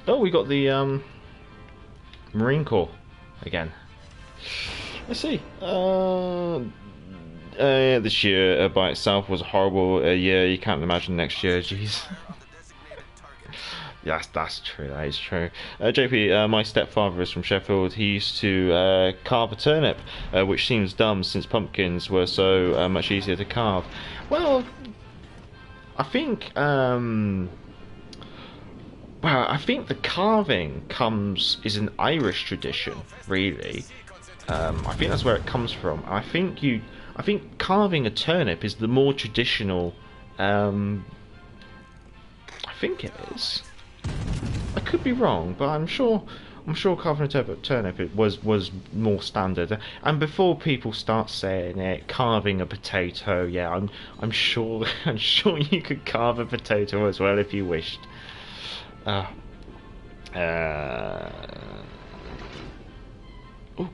Oh, we got the Marine Corps again. Let's see. This year by itself was a horrible year. You can't imagine next year. Jeez. Yes, that's true. That is true. JP, my stepfather is from Sheffield. He used to carve a turnip, which seems dumb since pumpkins were so much easier to carve. Well, I think. Well, I think the carving is an Irish tradition, really. I think that's where it comes from. I think carving a turnip is the more traditional. I think it is. I could be wrong, but I'm sure carving a turnip it was more standard. And before people start saying it, carving a potato, yeah, I'm sure I'm sure you could carve a potato as well if you wished. Oh,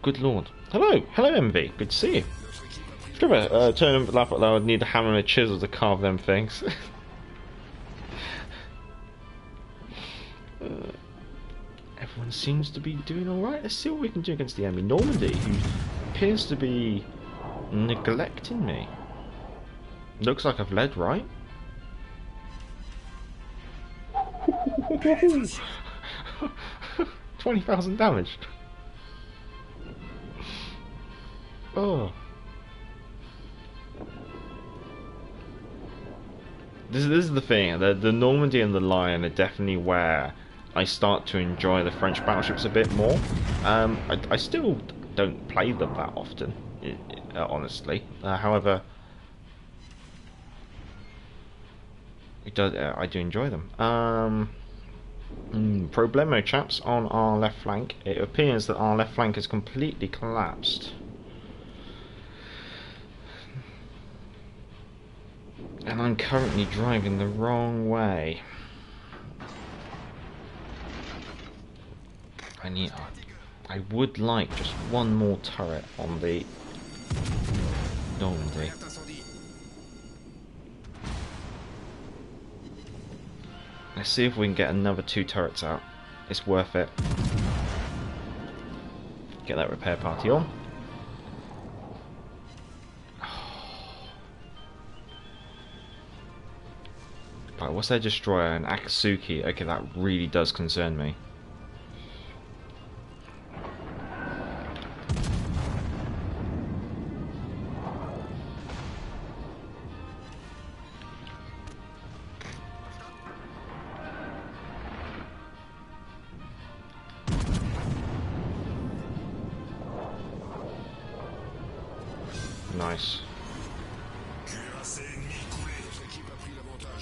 good lord! Hello, MV. Good to see you. Trevor, turn and laugh out loud. Need a hammer and a chisel to carve them things. Everyone seems to be doing alright. Let's see what we can do against the enemy. Normandy, who appears to be neglecting me. Looks like I've led right. 20,000 damage. Oh. This is the thing. The Normandy and the Lion are definitely where I start to enjoy the French battleships a bit more. I still don't play them that often, honestly. However, I do enjoy them. Problemo, chaps, on our left flank. It appears that our left flank has completely collapsed. And I'm currently driving the wrong way. I would like just one more turret on the Normandy. Let's see if we can get another 2 turrets out. It's worth it. Get that repair party on. Right, what's their destroyer? An Akatsuki. Okay, that really does concern me. Nice.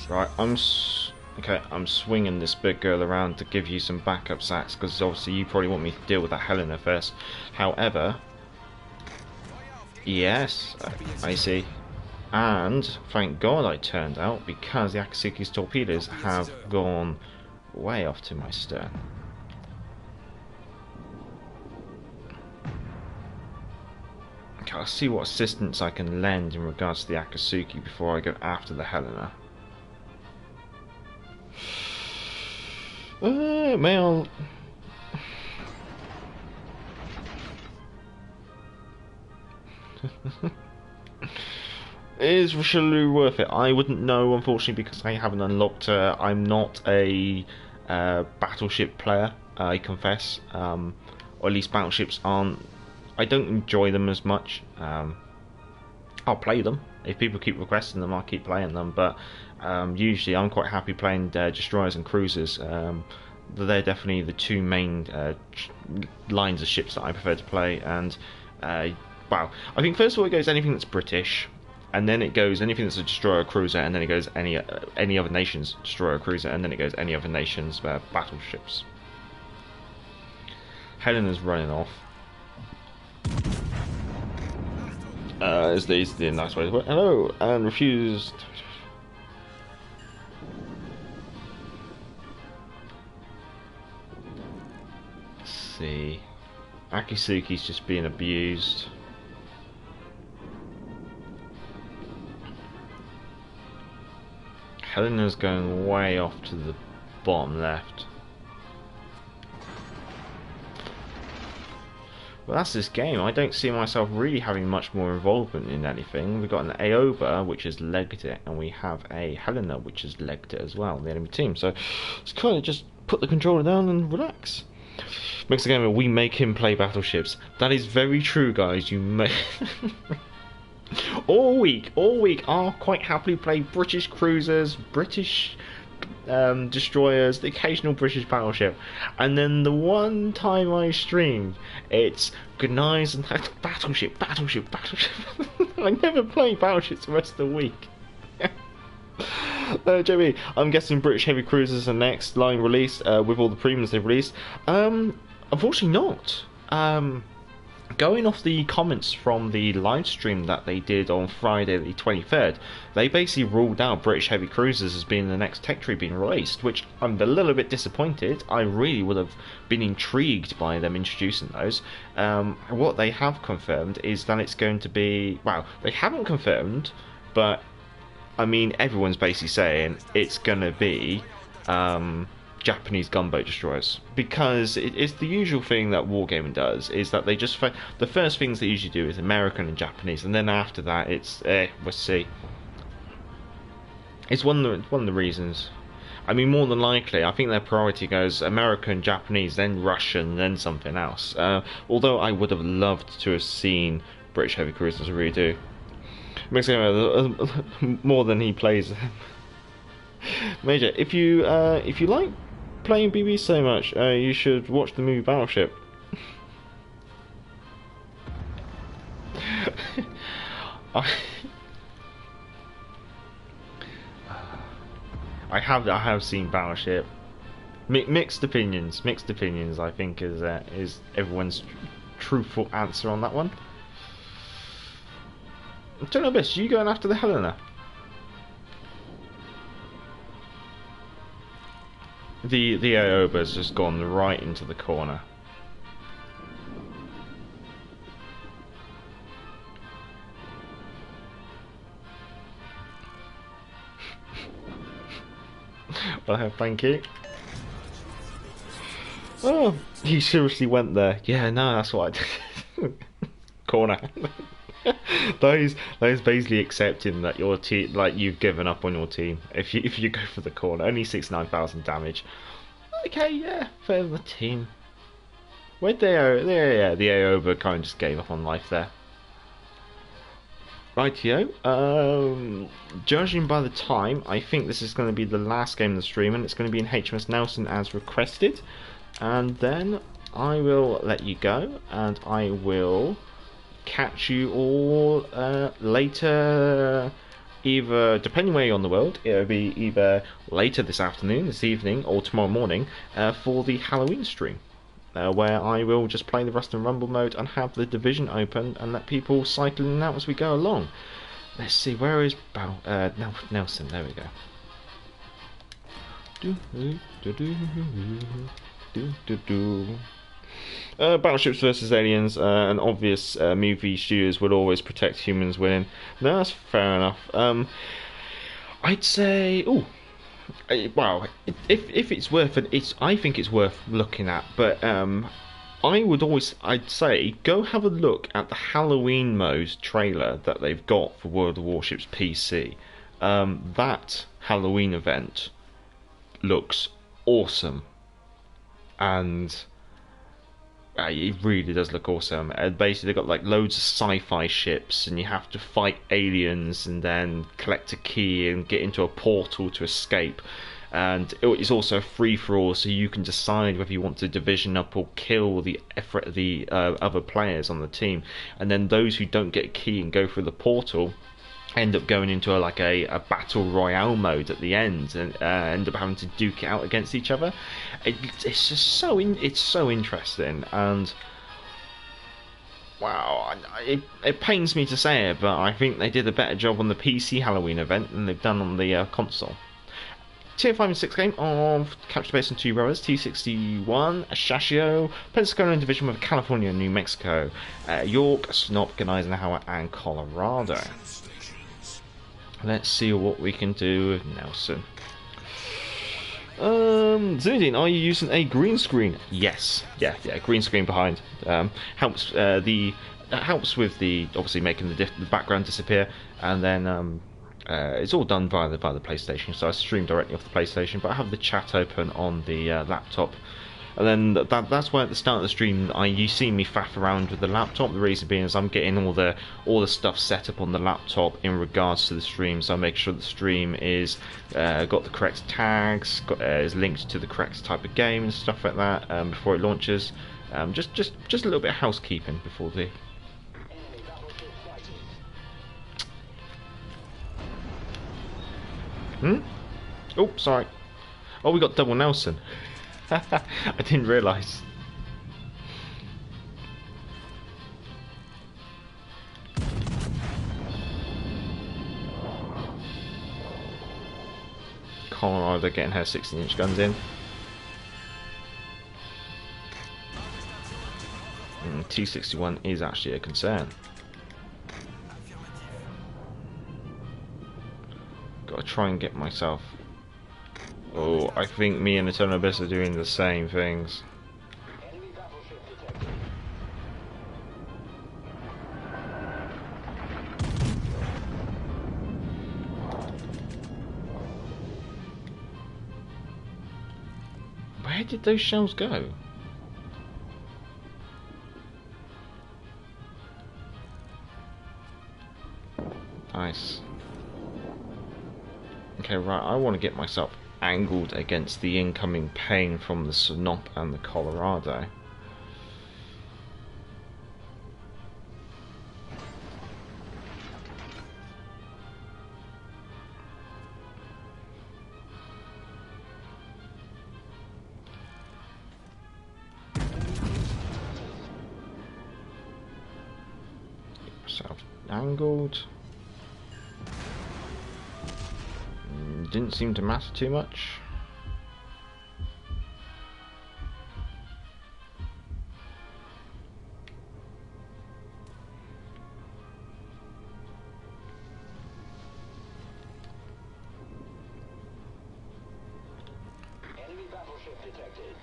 Right, I'm swinging this big girl around to give you some backup sacks because obviously you probably want me to deal with that Helena first. However, yes, I see. And thank God I turned out because the Akatsuki's torpedoes have gone way off to my stern. Okay, I'll see what assistance I can lend in regards to the Akatsuki before I go after the Helena. Mail. Is Richelieu worth it? I wouldn't know, unfortunately, because I haven't unlocked her. I'm not a battleship player, I confess. Or at least battleships aren't. I don't enjoy them as much. I'll play them. If people keep requesting them, I'll keep playing them. But usually I'm quite happy playing destroyers and cruisers. They're definitely the 2 main lines of ships that I prefer to play. And wow, I think first of all it goes anything that's British, and then it goes anything that's a destroyer or cruiser, and then it goes any other nation's destroyer or cruiser, and then it goes any other nation's battleships. Helena's running off. Is the nice way to put it. Hello, and refused. Let's see. Akatsuki's just being abused. Helena's going way off to the bottom left. Well, that's this game. I don't see myself really having much more involvement in anything. We've got an Aoba, which has legged it, and we have a Helena, which has legged it as well, the enemy team. So it's kind of just put the controller down and relax. Makes the game we make him play battleships. That is very true, guys. You may all week, I'll quite happily play British cruisers, British destroyers, the occasional British battleship, and then the one time I streamed, it's good nights and battleship. I never play battleships the rest of the week. JB, I'm guessing British heavy cruisers are next line release with all the premiums they've released. Unfortunately not. Going off the comments from the live stream that they did on Friday the 23rd, they basically ruled out British heavy cruisers as being the next tech tree being released, which I'm a little bit disappointed. I really would have been intrigued by them introducing those. What they have confirmed is that it's going to be... Well, they haven't confirmed, but I mean, everyone's basically saying it's going to be Japanese gunboat destroyers, because it's the usual thing that wargaming does, is that they just the first things they usually do is American and Japanese, and then after that it's we'll see. It's one of the reasons. I mean, more than likely, I think their priority goes American, Japanese, then Russian, then something else. Although I would have loved to have seen British heavy cruisers, I really do. Makes him more than he plays. Major, if you like playing BB so much, you should watch the movie Battleship. I have seen Battleship. Mixed opinions. I think is everyone's truthful answer on that one. Turn Abyss, you going after the Helena? The Aoba's just gone right into the corner. Well, thank you. Oh, he seriously went there. Yeah, no, that's what I did. Corner. those basically accepting that your team, like, you've given up on your team if you go for the corner. Only 69,000 damage. Okay, yeah, fair the team. Where'd the Aoba kind of just gave up on life there. Rightio. Judging by the time, I think this is going to be the last game of the stream, and it's going to be in HMS Nelson as requested. And then I will let you go, and I will catch you all later, either, depending where you're on the world, it'll be either later this afternoon, this evening, or tomorrow morning for the Halloween stream, where I will just play the Rust and Rumble mode and have the Division open and let people cycle in and out as we go along. Let's see, where is Nelson? There we go. Battleships versus aliens, an obvious movie studios would always protect humans winning. No, that's fair enough. I'd say, well, if it's worth it, I think it's worth looking at. But I'd say go have a look at the Halloween mode trailer that they've got for World of Warships PC. That Halloween event looks awesome, and it really does look awesome. Basically, they've got like loads of sci-fi ships, and you have to fight aliens and then collect a key and get into a portal to escape. And it's also a free-for-all, so you can decide whether you want to division up or kill the other players on the team. And then those who don't get a key and go through the portal end up going into a battle royale mode at the end, and end up having to duke it out against each other. It's just so interesting, and wow, it pains me to say it, but I think they did a better job on the PC Halloween event than they've done on the console. Tier 5 and 6 game of Capture Base and Two Brothers, T61, Ashashio, Pensacola Division with California and New Mexico, York, Snopkin, Eisenhower, and Colorado. Let's see what we can do with Nelson. Zinedine, are you using a green screen? Yes, yeah, green screen behind. Helps helps with the obviously making the background disappear, and then it's all done by the PlayStation. So I stream directly off the PlayStation, but I have the chat open on the laptop. And then that's why at the start of the stream you see me faff around with the laptop. The reason being is I'm getting all the stuff set up on the laptop in regards to the stream. So I make sure the stream is got the correct tags, is linked to the correct type of game and stuff like that before it launches. Just a little bit of housekeeping before the. Oh, sorry. Oh, we got double Nelson. I didn't realise. Colorado getting her 16-inch guns in. T61 is actually a concern. Gotta try and get myself. Oh, I think me and Eternal Abyss are doing the same things. Where did those shells go? Nice. Okay, right, I want to get myself angled against the incoming pain from the Sinop and the Colorado. Myself angled. Didn't seem to matter too much. Enemy battleship detected.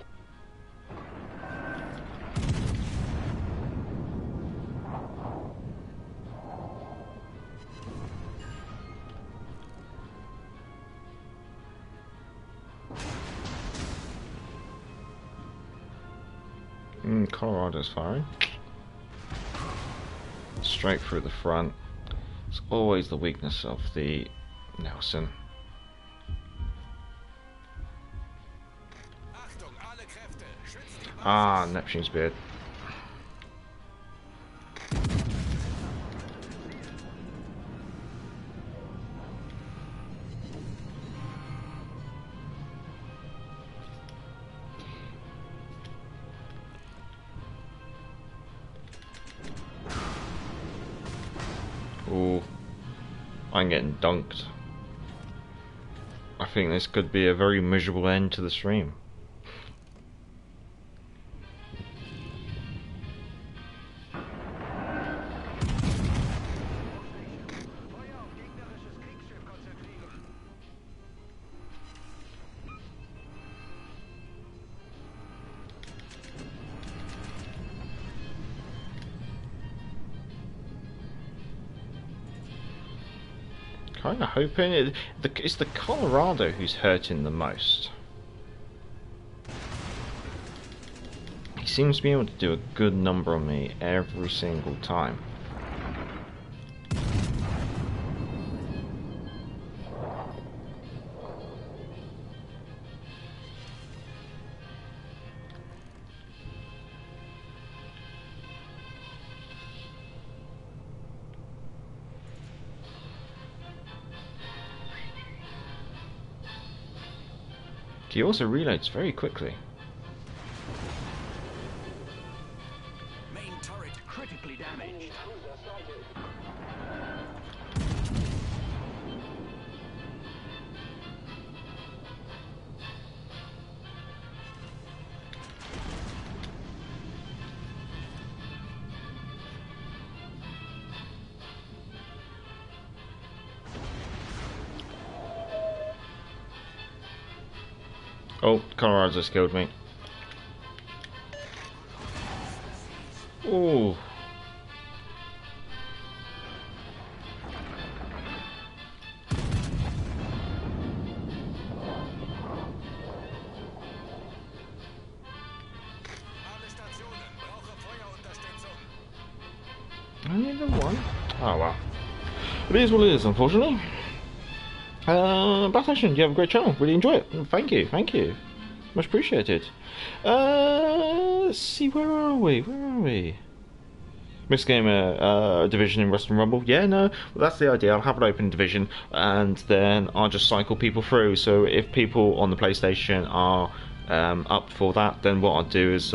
Colorado's firing. Straight through the front. It's always the weakness of the Nelson. Ah, Neptune's beard. Ooh, I'm getting dunked. I think this could be a very miserable end to the stream. Kind of hoping it's the Colorado who's hurting the most. He seems to be able to do a good number on me every single time. He also reloads very quickly. Main turret critically damaged. Oh, Colorado's just killed me. Ooh. Only the one? Oh well. It is what it is, unfortunately. BackToThePort, you have a great channel. Really enjoy it. Thank you, thank you. Much appreciated. Let's see, where are we? Where are we? Mixed Gamer division in Wrestling Rumble. Yeah, no, well, that's the idea. I'll have an open division and then I'll just cycle people through. So if people on the PlayStation are up for that, then what I'll do is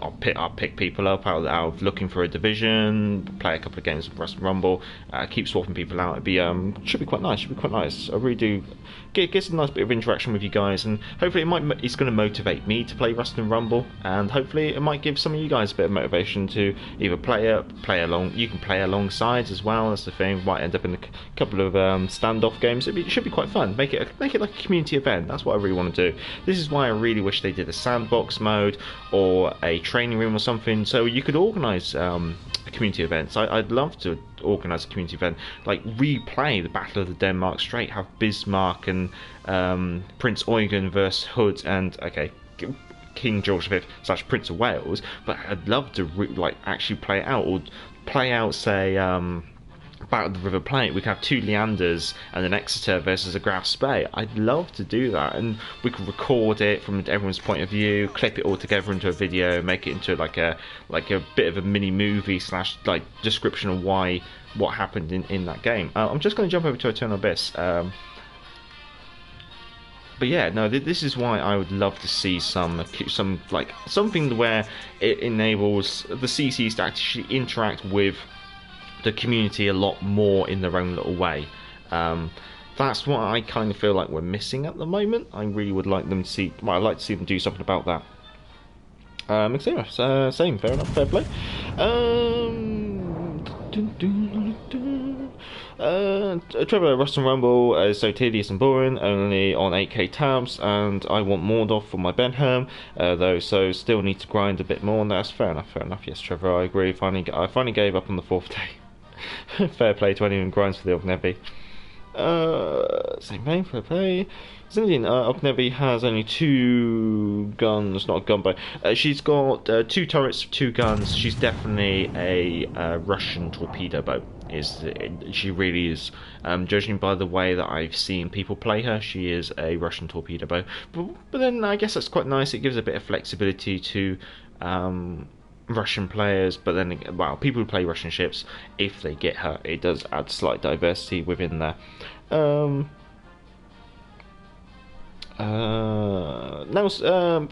I'll pick people up out of looking for a division, play a couple of games of Wrestling Rumble, keep swapping people out. It'd be should be quite nice. Should be quite nice. I really do get a nice bit of interaction with you guys, and hopefully it's going to motivate me to play Wrestling Rumble, and hopefully it might give some of you guys a bit of motivation to either play along. You can play alongside as well. That's the thing. Might end up in a couple of standoff games. It should be quite fun. Make it like a community event. That's what I really want to do. This is why I really wish they did a sandbox mode or a training room or something, so you could organise community events. I'd love to organise a community event, like replay the Battle of the Denmark Strait, have Bismarck and Prince Eugen versus Hood and King George V / Prince of Wales. But I'd love to actually play it out, or play out, say, Battle of the River Plate. We could have two Leanders and an Exeter versus a Graf Spee. I'd love to do that, and we could record it from everyone's point of view, clip it all together into a video, make it into like a bit of a mini movie / description of what happened in that game. I'm just going to jump over to Eternal Abyss. But yeah, no, this is why I would love to see something where it enables the CCs to actually interact with the community a lot more in their own little way. That's what I kind of feel like we're missing at the moment. I really would like them to see. Well, I'd like to see them do something about that. Same, fair enough, fair play. Trevor, Wrestling Rumble is so tedious and boring, only on 8K tabs, and I want Mordor for my Benham, though, so still need to grind a bit more, and that's fair enough. Yes, Trevor, I agree. I finally gave up on the 4th day. Fair play to anyone who grinds for the Ognevi. Same thing, fair play. Zindian, Ognevi has only 2 guns, not a gunboat. She's got 2 turrets, 2 guns. She's definitely a Russian torpedo boat. She really is. Judging by the way that I've seen people play her, she is a Russian torpedo boat. But then I guess that's quite nice. It gives a bit of flexibility to Russian players, but then, well, people who play Russian ships, if they get her, it does add slight diversity within there.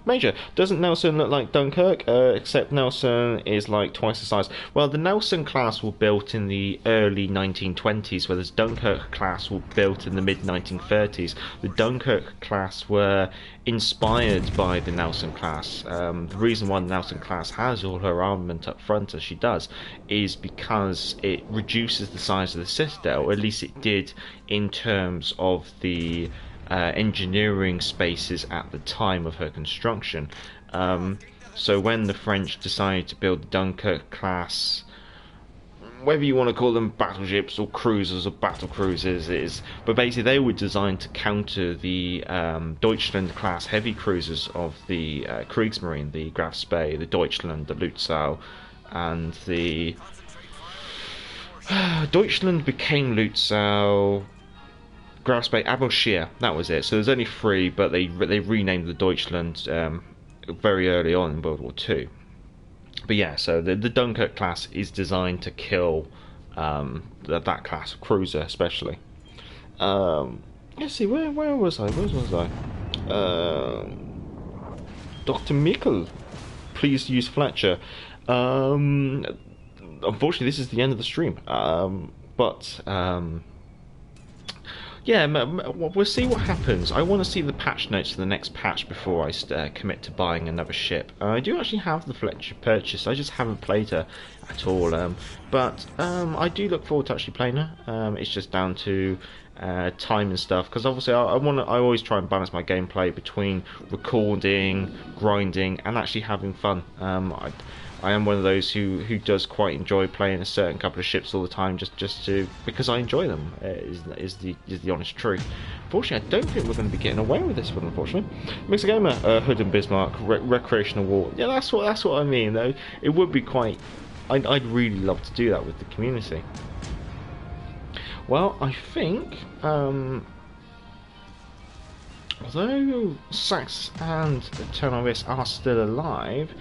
Major, doesn't Nelson look like Dunkirk? Except Nelson is like twice the size. Well, the Nelson class were built in the early 1920s, whereas Dunkirk class were built in the mid 1930s. The Dunkirk class were inspired by the Nelson class. The reason why the Nelson class has all her armament up front as she does is because it reduces the size of the citadel, or at least it did in terms of the engineering spaces at the time of her construction. So when the French decided to build the Dunkirk class, whether you want to call them battleships or cruisers or battle cruisers, but basically they were designed to counter the Deutschland class heavy cruisers of the Kriegsmarine, the Graf Spee, the Deutschland, the Lutzow, and the Deutschland became Lutzow, Graf Spee, Admiral Scheer, that was it. So there's only 3, but they renamed the Deutschland very early on in World War II. But yeah, so the Dunkirk class is designed to kill that class of cruiser, especially. Let's see, where was I? Dr. Mikkel, please use Fletcher. Unfortunately, this is the end of the stream. Yeah, we'll see what happens. I want to see the patch notes for the next patch before I commit to buying another ship. I do actually have the Fletcher purchased, I just haven't played her at all. But I do look forward to actually playing her. It's just down to time and stuff, because obviously I always try and balance my gameplay between recording, grinding, and actually having fun. I am one of those who does quite enjoy playing a certain couple of ships all the time, just to because I enjoy them. Is the honest truth. Unfortunately, I don't think we're going to be getting away with this one. Unfortunately, Mixer Gamer, Hood and Bismarck, recreational war. Yeah, that's what I mean. Though it would be quite. I'd really love to do that with the community. Well, I think although Sax and Turnovis are still alive,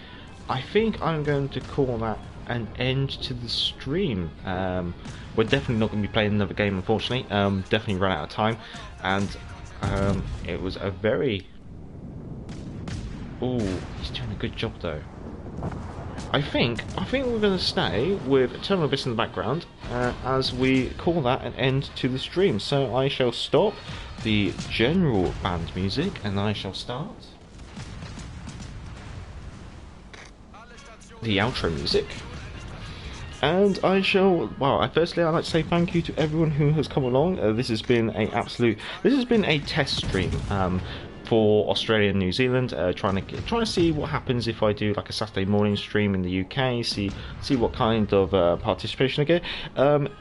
I think I'm going to call that an end to the stream. We're definitely not going to be playing another game, unfortunately. Definitely run out of time, and it was a very. Oh, he's doing a good job though. I think we're going to stay with Eternal Abyss in the background as we call that an end to the stream. So I shall stop the general band music and I shall start the outro music. And I shall. Well, firstly, I'd like to say thank you to everyone who has come along. This has been a test stream for Australia and New Zealand, trying to see what happens if I do like a Saturday morning stream in the UK. See what kind of participation I get.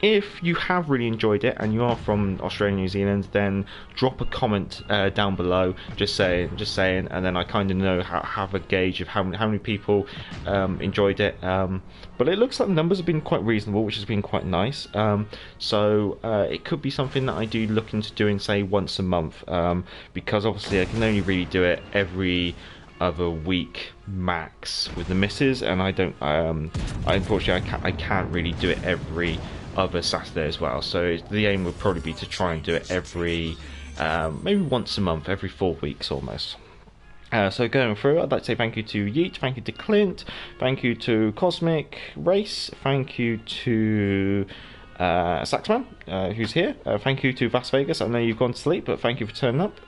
If you have really enjoyed it and you are from Australia and New Zealand, then drop a comment down below, just saying, and then I kind of know have a gauge of how many people enjoyed it. But it looks like the numbers have been quite reasonable, which has been quite nice. So it could be something that I do look into doing, say, once a month, because obviously I can only really do it every other week max with the missus, and I don't. Unfortunately, I can't really do it every other Saturday as well. So the aim would probably be to try and do it every maybe once a month, every 4 weeks almost. So going through, I'd like to say thank you to Yeet, thank you to Clint, thank you to Cosmic Race, thank you to Saxman, who's here, thank you to Las Vegas. I know you've gone to sleep, but thank you for turning up.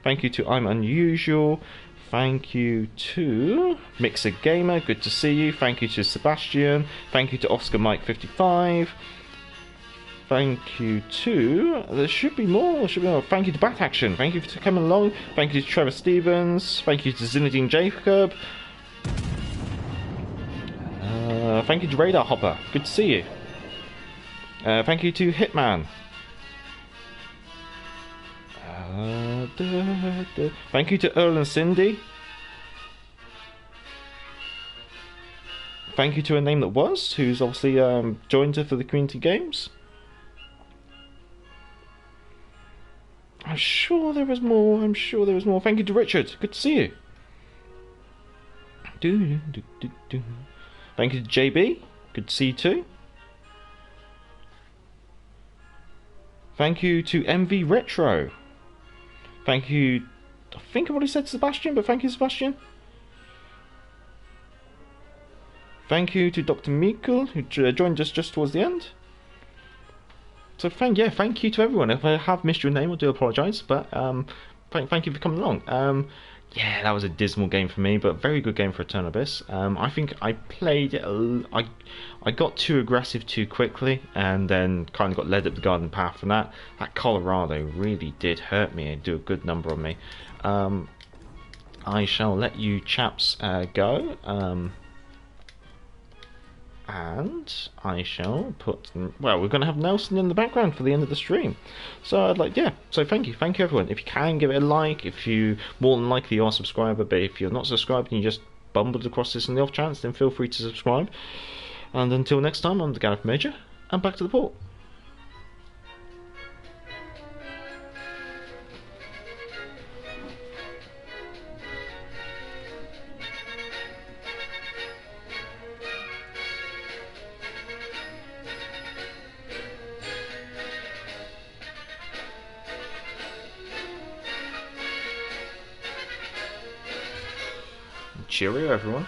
Thank you to I'm Unusual, thank you to Mixer Gamer, good to see you, thank you to Sebastian, thank you to Oscar Mike 55. Thank you to. There should be more. Thank you to Bat Action. Thank you for coming along. Thank you to Trevor Stevens. Thank you to Zinedine Jacob. Thank you to Radar Hopper. Good to see you. Thank you to Hitman. Thank you to Earl and Cindy. Thank you to A Name That Was, who's obviously joined her for the community games. I'm sure there was more. Thank you to Richard. Good to see you. Thank you to JB. Good to see you too. Thank you to MV Retro. Thank you. I think I've already said Sebastian, but thank you, Sebastian. Thank you to Dr. Mikkel, who joined us just towards the end. So thank you to everyone. If I have missed your name, I do apologise, but thank you for coming along. Yeah, that was a dismal game for me, but very good game for Eternal Abyss. I think I played it. I got too aggressive too quickly, and then kind of got led up the garden path. And that Colorado really did hurt me and do a good number on me. I shall let you chaps go. And I shall put. Well, we're going to have Nelson in the background for the end of the stream. So I'd like, yeah. So thank you everyone. If you can, give it a like. If you more than likely are a subscriber, but if you're not subscribed and you just bumbled across this on the off chance, then feel free to subscribe. And until next time, I'm the Gareth Major, and back to the port. Cheerio, everyone.